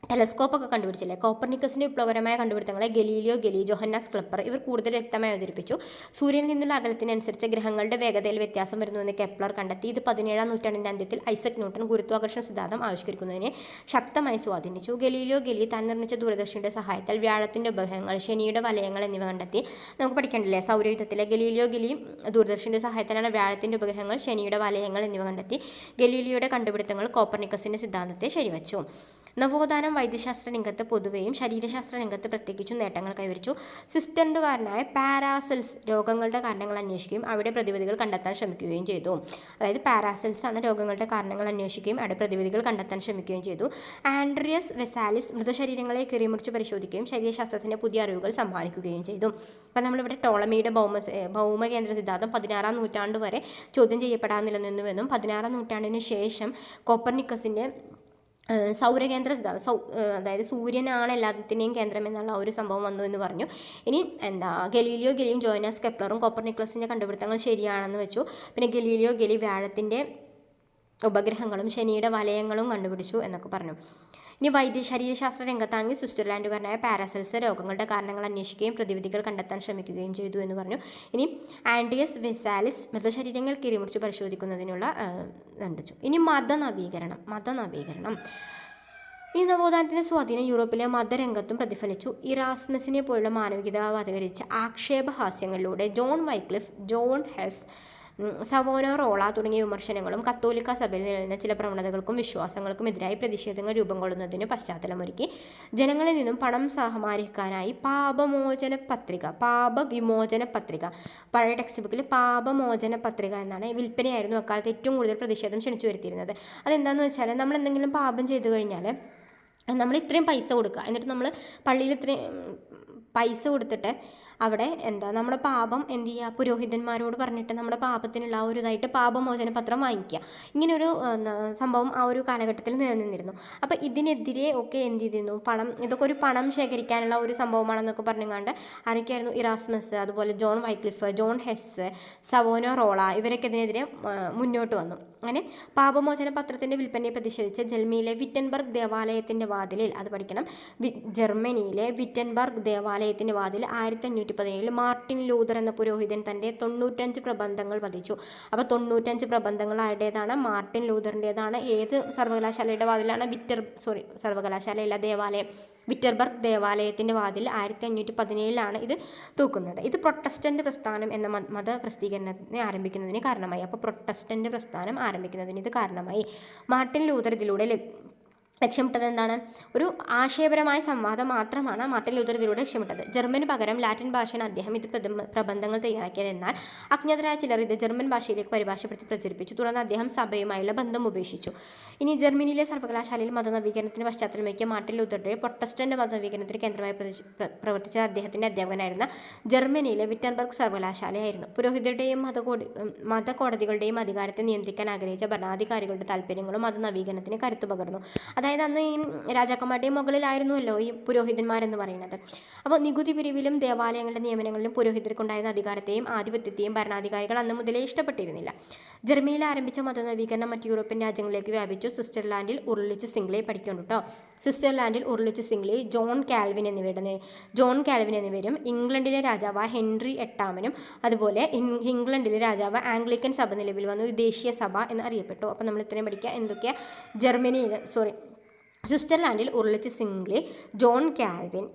ടെലസ്കോപ്പൊക്കെ കണ്ടുപിടിച്ചില്ലേ. കോപ്പർനിക്കസിൻ്റെ വിപ്ലവകരമായ കണ്ടുപിടുത്തങ്ങളെ ഗലീലിയോ ഗലീലി, ജോഹന്നാസ് കെപ്ലർ ഇവർ കൂടുതൽ വ്യക്തമായി അവതരിപ്പിച്ചു. സൂര്യനിൽ നിന്നുള്ള അകലത്തിനനുസരിച്ച് ഗ്രഹങ്ങളുടെ വേഗതയിൽ വ്യത്യാസം വരുന്നുവെന്ന് കെപ്ലർ കണ്ടെത്തി. ഇത് 17-ാം നൂറ്റാണ്ടിൻ്റെ അന്ത്യത്തിൽ ഐസക് ന്യൂട്ടൺ ഗുരുത്വാകർഷണ സിദ്ധാന്തം ആവിഷ്കരിക്കുന്നതിനെ ശക്തമായി സ്വാധീനിച്ചു. ഗലീലിയോ ഗലീലി താൻ നിർമ്മിച്ച ദൂരദർശിനിയുടെ സഹായത്താൽ വ്യാഴത്തിൻ്റെ ഉപഗ്രഹങ്ങൾ, ശനിയുടെ വലയങ്ങൾ എന്നിവ കണ്ടെത്തി. നമുക്ക് പഠിക്കണ്ടില്ലേ സൗരയുധത്തിലെ ഗലീലിയോ ഗലീലി ദൂരദർശിനിയുടെ സഹായത്താലാണ് വ്യാഴത്തിൻ്റെ ഉപഗ്രഹങ്ങൾ, ശനിയുടെ വലയങ്ങൾ എന്നിവ കണ്ടെത്തി. ഗലീലിയോയുടെ കണ്ടുപിടുത്തങ്ങൾ കോപ്പർനിക്കസിൻ്റെ സിദ്ധാന്തത്തെ ശരിവച്ചു. നവോത്ഥാനം വൈദ്യശാസ്ത്ര രംഗത്ത് പൊതുവെയും ശരീരശാസ്ത്ര രംഗത്ത് പ്രത്യേകിച്ചും നേട്ടങ്ങൾ കൈവരിച്ചു. സിസ്റ്ററുകാരനായ പാരാസെൽസ് രോഗങ്ങളുടെ കാരണങ്ങൾ അന്വേഷിക്കുകയും അവിടെ പ്രതിവിധികൾ കണ്ടെത്താൻ ശ്രമിക്കുകയും ചെയ്തു. അതായത് പാരാസെൽസ് ആണ് രോഗങ്ങളുടെ കാരണങ്ങൾ അന്വേഷിക്കുകയും അവിടെ പ്രതിവിധികൾ കണ്ടെത്താൻ ശ്രമിക്കുകയും ചെയ്തു. ആൻഡ്രിയസ് വെസാലിസ് മൃതശരീരങ്ങളെ കീറിമുറിച്ച് പരിശോധിക്കുകയും ശരീരശാസ്ത്രത്തിൻ്റെ പുതിയ അറിവുകൾ സമ്മാനിക്കുകയും ചെയ്തു. അപ്പോൾ നമ്മളിവിടെ ടോളമിയുടെ ഭൗമകേന്ദ്ര സിദ്ധാന്തം 16-ാം നൂറ്റാണ്ട് വരെ ചോദ്യം ചെയ്യപ്പെടാൻ നിലനിന്നുവെന്നും 16-ാം നൂറ്റാണ്ടിന് ശേഷം കോപ്പർനിക്കസിൻ്റെ സൗരകേന്ദ്ര സിദ്ധാന്തം അതായത് സൂര്യനാണ് എല്ലാത്തിൻ്റെയും കേന്ദ്രം എന്നുള്ള ഒരു സംഭവം വന്നു എന്ന് പറഞ്ഞു. ഇനി ഗലീലിയോ ഗലിയും ജോനാസ് കെപ്ലറും കോപ്പർനിക്കസിൻ്റെ കണ്ടുപിടുത്തങ്ങൾ ശരിയാണെന്ന് വെച്ചു. പിന്നെ ഗലീലിയോ ഗലി വ്യാഴത്തിൻ്റെ ഉപഗ്രഹങ്ങളും ശനിയുടെ വലയങ്ങളും കണ്ടുപിടിച്ചു എന്നൊക്കെ പറഞ്ഞു. ഇനി ശരീരശാസ്ത്ര രംഗത്താണെങ്കിൽ സ്വിറ്റ്സർലാൻഡുകാരനായ പാരാസെൽസ് രോഗങ്ങളുടെ കാരണങ്ങൾ അന്വേഷിക്കുകയും പ്രതിവിധികൾ കണ്ടെത്താൻ ശ്രമിക്കുകയും ചെയ്തു എന്ന് പറഞ്ഞു. ഇനി ആൻഡ്രിയസ് വെസാലിസ് മൃതശരീരങ്ങൾ കീറിമുറിച്ച് പരിശോധിക്കുന്നതിനുള്ള കണ്ടുപിടിച്ചു. ഇനി മതനവീകരണം ഈ നവോത്ഥാനത്തിൻ്റെ സ്വാധീനം യൂറോപ്പിലെ മതരംഗത്തും പ്രതിഫലിച്ചു. ഇറാസ്മസിനെ പോലുള്ള മാനവികതാവതകരിച്ച ആക്ഷേപഹാസ്യങ്ങളിലൂടെ ജോൺ വൈക്ലിഫ്, ജോൺ ഹെസ്, സവോനാറോള തുടങ്ങിയ വിമർശനങ്ങളും കത്തോലിക്ക സഭയിൽ നിലനിന്ന ചില പ്രവണതകൾക്കും വിശ്വാസങ്ങൾക്കും എതിരായി പ്രതിഷേധങ്ങൾ രൂപം കൊള്ളുന്നതിന് പശ്ചാത്തലമൊരുക്കി. ജനങ്ങളിൽ നിന്നും പണം സമാഹരിക്കാനായി പാപവിമോചന പത്രിക പഴയ ടെക്സ്റ്റ് ബുക്കിൽ പാപമോചന പത്രിക എന്നാണ് വിൽപ്പനയായിരുന്നു അക്കാലത്ത് ഏറ്റവും കൂടുതൽ പ്രതിഷേധം ക്ഷണിച്ചു വരുത്തിയിരുന്നത്. അതെന്താണെന്ന് വെച്ചാൽ നമ്മൾ എന്തെങ്കിലും പാപം ചെയ്തു കഴിഞ്ഞാൽ നമ്മൾ ഇത്രയും പൈസ കൊടുക്കുക, എന്നിട്ട് നമ്മൾ പള്ളിയിൽ ഇത്രയും പൈസ കൊടുത്തിട്ട് അവിടെ നമ്മുടെ പാപം എന്ത് ചെയ്യുക, പുരോഹിതന്മാരോട് പറഞ്ഞിട്ട് നമ്മുടെ പാപത്തിനുള്ള ആ ഒരു ഇതായിട്ട് പാപമോചന പത്രം വാങ്ങിക്കുക. ഇങ്ങനൊരു സംഭവം ആ ഒരു കാലഘട്ടത്തിൽ നിലനിന്നിരുന്നു. അപ്പോൾ ഇതിനെതിരെ ഒക്കെ എന്ത് ചെയ്തിരുന്നു, ഇതൊക്കെ ഒരു പണം ശേഖരിക്കാനുള്ള ഒരു സംഭവമാണെന്നൊക്കെ പറഞ്ഞുകൊണ്ട് ആരൊക്കെയായിരുന്നു, ഇറാസ്മസ്, അതുപോലെ ജോൺ വൈക്ലിഫ്, ജോൺ ഹെസ്, സവോനാറോള ഇവരൊക്കെ ഇതിനെതിരെ മുന്നോട്ട് വന്നു. അങ്ങനെ പാപമോചന പത്രത്തിൻ്റെ വിൽപ്പനയെ പ്രതിഷേധിച്ച് ജർമ്മനിയിലെ വിറ്റൻബർഗ് ദേവാലയത്തിൻ്റെ വാതിലിൽ, അത് പഠിക്കണം, ജർമ്മനിയിലെ വിറ്റൻബർഗ് ദേവാലയത്തിൻ്റെ വാതിൽ 1517 മാർട്ടിൻ ലൂതർ എന്ന പുരോഹിതൻ തൻ്റെ 95 പ്രബന്ധങ്ങൾ പതിച്ചു. അപ്പോൾ 95 പ്രബന്ധങ്ങൾ ആരുടേതാണ്? മാർട്ടിൻ ലൂതറിൻ്റേതാണ്. ഏത് സർവകലാശാലയുടെ വാതിലാണ്? സർവകലാശാലയില്ല, ദേവാലയം, വിറ്റർബർഗ് ദേവാലയത്തിൻ്റെ വാതിൽ 1517 ഇത് തൂക്കുന്നത്. ഇത് പ്രൊട്ടസ്റ്റൻ്റ് പ്രസ്ഥാനം എന്ന മതപ്രസിദ്ധീകരണത്തിനെ ആരംഭിക്കുന്നതിന് കാരണമായി. അപ്പോൾ പ്രൊട്ടസ്റ്റൻ്റ് പ്രസ്ഥാനം ആരംഭിക്കുന്നതിന് ഇത് കാരണമായി. മാർട്ടിൻ ലൂതർ ഇതിലൂടെ ലക്ഷ്യമിട്ടത് എന്താണ്? ഒരു ആശയപരമായ സംവാദം മാത്രമാണ് മാർട്ടിൻ ലൂതർ ഇതിലൂടെ ലക്ഷ്യമിട്ടത്. ജർമ്മന് പകരം ലാറ്റിൻ ഭാഷയാണ് അദ്ദേഹം ഇത് പ്രബന്ധങ്ങൾ തയ്യാറാക്കിയത്. എന്നാൽ അജ്ഞാതരായ ചിലർ ഇത് ജർമ്മൻ ഭാഷയിലേക്ക് പരിഭാഷപ്പെടുത്തി പ്രചരിപ്പിച്ചു. തുടർന്ന് അദ്ദേഹം സഭയുമായുള്ള ബന്ധം ഉപേക്ഷിച്ചു. ഇനി ജർമ്മനിയിലെ സർവകലാശാലയിൽ മതനവീകരണത്തിന് പശ്ചാത്തലം വയ്ക്കിയ മാർട്ടിൻ ലൂതറുടെ പ്രൊട്ടസ്റ്റന്റ് മതനവീകരണത്തിന് കേന്ദ്രമായി പ്രവർത്തിച്ച അദ്ദേഹത്തിൻ്റെ അധ്യാപകനായിരുന്ന ജർമ്മനിയിലെ വിറ്റൻബർഗ് സർവകലാശാലയായിരുന്നു. പുരോഹിതരുടെയും മതകോടതികളുടെയും അധികാരത്തെ നിയന്ത്രിക്കാൻ ആഗ്രഹിച്ച ഭരണാധികാരികളുടെ താല്പര്യങ്ങളും മതനവീകരണത്തിന് കരുത്തു പകർന്നു. അതായത് അന്ന് ഈ രാജാക്കന്മാരുടെയും മുകളിലായിരുന്നുവല്ലോ ഈ പുരോഹിതന്മാരെന്ന് പറയുന്നത്. അപ്പോൾ നികുതി പിരിവിലും ദേവാലയങ്ങളുടെ നിയമനങ്ങളിലും പുരോഹിതർക്കുണ്ടായിരുന്ന അധികാരത്തെയും ആധിപത്യത്തെയും ഭരണാധികാരികൾ അന്ന് മുതലേ ഇഷ്ടപ്പെട്ടിരുന്നില്ല. ജർമ്മനിയിൽ ആരംഭിച്ച മതനവീകരണം മറ്റ് യൂറോപ്യൻ രാജ്യങ്ങളിലേക്ക് വ്യാപിച്ചു. സ്വിറ്റ്സർലാൻഡിൽ ഉർലിച്ച് സിംഗ്ലി പഠിക്കുന്നുണ്ട് കേട്ടോ. സ്വിറ്റ്സർലാൻഡിൽ ഉർലിച്ച് സിംഗ്ലി, ജോൺ കാൽവിൻ എന്നിവരും ഇംഗ്ലണ്ടിലെ രാജാവ് ഹെൻറി 8 അതുപോലെ ഇംഗ്ലണ്ടിലെ രാജാവ് ആംഗ്ലിക്കൻ സഭ നിലവിൽ വന്നു. ദേശീയ സഭ എന്ന് അറിയപ്പെട്ടു. അപ്പോൾ നമ്മൾ ഇത്രയും പഠിക്കുക. എന്തൊക്കെയാണ്? സ്വിറ്റ്സർലാൻഡിൽ ഉർലിച്ച് സിംഗ്ലി, ജോൺ കാൽവിൻ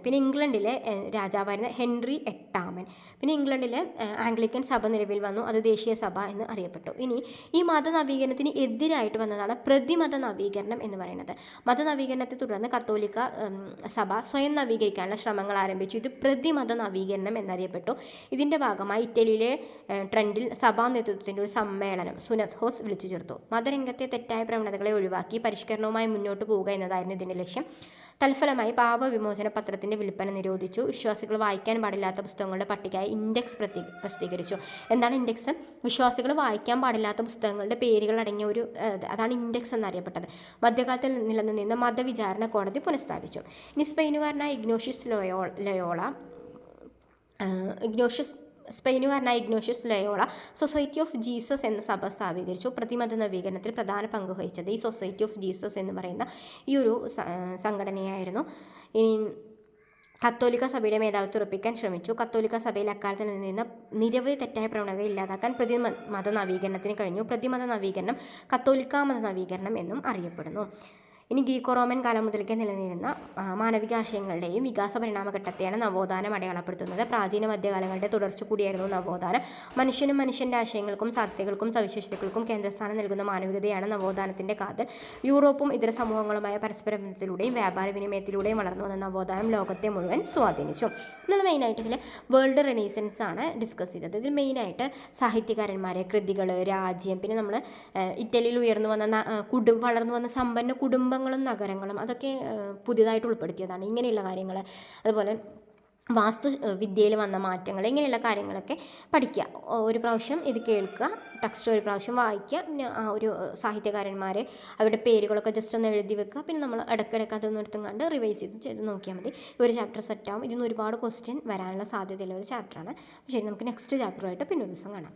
പിന്നെ ഇംഗ്ലണ്ടിലെ രാജാവായിരുന്ന ഹെൻറി 8 പിന്നെ ഇംഗ്ലണ്ടിലെ ആംഗ്ലിക്കൻ സഭ നിലവിൽ വന്നു. അത് ദേശീയ സഭ എന്ന് അറിയപ്പെട്ടു. ഇനി ഈ മതനവീകരണത്തിന് എതിരായിട്ട് വന്നതാണ് പ്രതിമത നവീകരണം എന്ന് പറയുന്നത്. മതനവീകരണത്തെ തുടർന്ന് കത്തോലിക്ക സഭ സ്വയം നവീകരിക്കാനുള്ള ശ്രമങ്ങൾ ആരംഭിച്ചു. ഇത് പ്രതിമത നവീകരണം എന്നറിയപ്പെട്ടു. ഇതിൻ്റെ ഭാഗമായി ഇറ്റലിയിലെ ട്രെൻഡിൽ സഭാ നേതൃത്വത്തിൻ്റെ ഒരു സമ്മേളനം സുനത്ഹോസ് വിളിച്ചു ചേർത്തു. മതരംഗത്തെ തെറ്റായ പ്രവണതകളെ ഒഴിവാക്കി പരിഷ്കരണവുമായി മുന്നോട്ട് പോവുക എന്നതായിരുന്നു ഇതിൻ്റെ ലക്ഷ്യം. തൽഫലമായി പാപവിമോചന പത്രത്തിൻ്റെ വിൽപ്പന നിരോധിച്ചു. വിശ്വാസികൾ വായിക്കാൻ പാടില്ലാത്ത പുസ്തകങ്ങളുടെ പട്ടികയായി ഇൻഡെക്സ് പ്രസിദ്ധീകരിച്ചു. എന്താണ് ഇൻഡെക്സ്? വിശ്വാസികൾ വായിക്കാൻ പാടില്ലാത്ത പുസ്തകങ്ങളുടെ പേരുകൾ അടങ്ങിയ ഒരു അതാണ് ഇൻഡെക്സ് എന്നറിയപ്പെട്ടത്. മധ്യകാലത്തിൽ നിലനിന്ന മതവിചാരണ കോടതി പുനഃസ്ഥാപിച്ചു. ഇനി സ്പെയിനുകാരനായ ഇഗ്നോഷ്യസ് ലയോള സൊസൈറ്റി ഓഫ് ജീസസ് എന്ന സഭ സ്ഥാപീകരിച്ചു. പ്രതിമത നവീകരണത്തിൽ പ്രധാന പങ്ക് വഹിച്ചത് ഈ സൊസൈറ്റി ഓഫ് ജീസസ് എന്ന് പറയുന്ന ഈ ഒരു സംഘടനയായിരുന്നു. ഇനി കത്തോലിക്ക സഭയുടെ മേധാവിത്വം ഉറപ്പിക്കാൻ ശ്രമിച്ചു. കത്തോലിക്ക സഭയിൽ അക്കാലത്ത് നിന്ന നിരവധി തെറ്റായ പ്രവണതകൾ ഇല്ലാതാക്കാൻ പ്രതിമത നവീകരണത്തിന് കഴിഞ്ഞു. പ്രതിമത നവീകരണം കത്തോലിക്ക മത നവീകരണം എന്നും അറിയപ്പെടുന്നു. ഇനി ഗ്രീക്കോ റോമൻ കാലം മുതൽക്കേ നിലനിന്നിരുന്ന മാനവിക ആശയങ്ങളുടെയും വികാസ പരിണാമഘട്ടത്തെയാണ് നവോത്ഥാനം അടയാളപ്പെടുത്തുന്നത്. പ്രാചീന മധ്യകാലങ്ങളുടെ തുടർച്ച കൂടിയായിരുന്നു നവോത്ഥാനം. മനുഷ്യനും മനുഷ്യൻ്റെ ആശയങ്ങൾക്കും സാധ്യതകൾക്കും സവിശേഷതകൾക്കും കേന്ദ്രസ്ഥാനം നൽകുന്ന മാനവികതയാണ് നവോത്ഥാനത്തിൻ്റെ കാതൽ. യൂറോപ്പും ഇതര സമൂഹങ്ങളുമായ പരസ്പര ബന്ധത്തിലൂടെയും വ്യാപാര വിനിമയത്തിലൂടെയും വളർന്നു വന്ന നവോത്ഥാനം ലോകത്തെ മുഴുവൻ സ്വാധീനിച്ചു. എന്നുള്ള മെയിനായിട്ട് ഇതിൽ വേൾഡ് റെനീസൻസ് ആണ് ഡിസ്കസ് ചെയ്തത്. ഇതിൽ മെയിനായിട്ട് സാഹിത്യകാരന്മാരെ, കൃതികൾ, രാജ്യം, പിന്നെ നമ്മൾ ഇറ്റലിയിൽ ഉയർന്നു വന്ന വളർന്നു വന്ന സമ്പന്ന കുടുംബങ്ങളും നഗരങ്ങളും അതൊക്കെ പുതിയതായിട്ട് ഉൾപ്പെടുത്തിയതാണ്. ഇങ്ങനെയുള്ള കാര്യങ്ങൾ, അതുപോലെ വാസ്തു വിദ്യയിൽ വന്ന മാറ്റങ്ങൾ, ഇങ്ങനെയുള്ള കാര്യങ്ങളൊക്കെ പഠിക്കുക. ഒരു പ്രാവശ്യം ഇത് കേൾക്കുക, ടെക്സ്റ്റ് ഒരു പ്രാവശ്യം വായിക്കുക, പിന്നെ ആ ഒരു സാഹിത്യകാരന്മാരെ അവരുടെ പേരുകളൊക്കെ ജസ്റ്റ് ഒന്ന് എഴുതി വെക്കുക. പിന്നെ നമ്മൾ ഇടയ്ക്കിടയ്ക്ക് അതൊന്നും എടുത്തും കണ്ട് റിവൈസ് ചെയ്ത് നോക്കിയാൽ മതി. ഒരു ചാപ്റ്റർ സെറ്റാവും. ഇതിന് ഒരുപാട് ക്വസ്റ്റ്യൻ വരാനുള്ള സാധ്യതയുള്ള ഒരു ചാപ്റ്ററാണ്. ശരി, നമുക്ക് നെക്സ്റ്റ് ചാപ്റ്ററുമായിട്ട് പിന്നെ ഒരു ദിവസം കാണാം.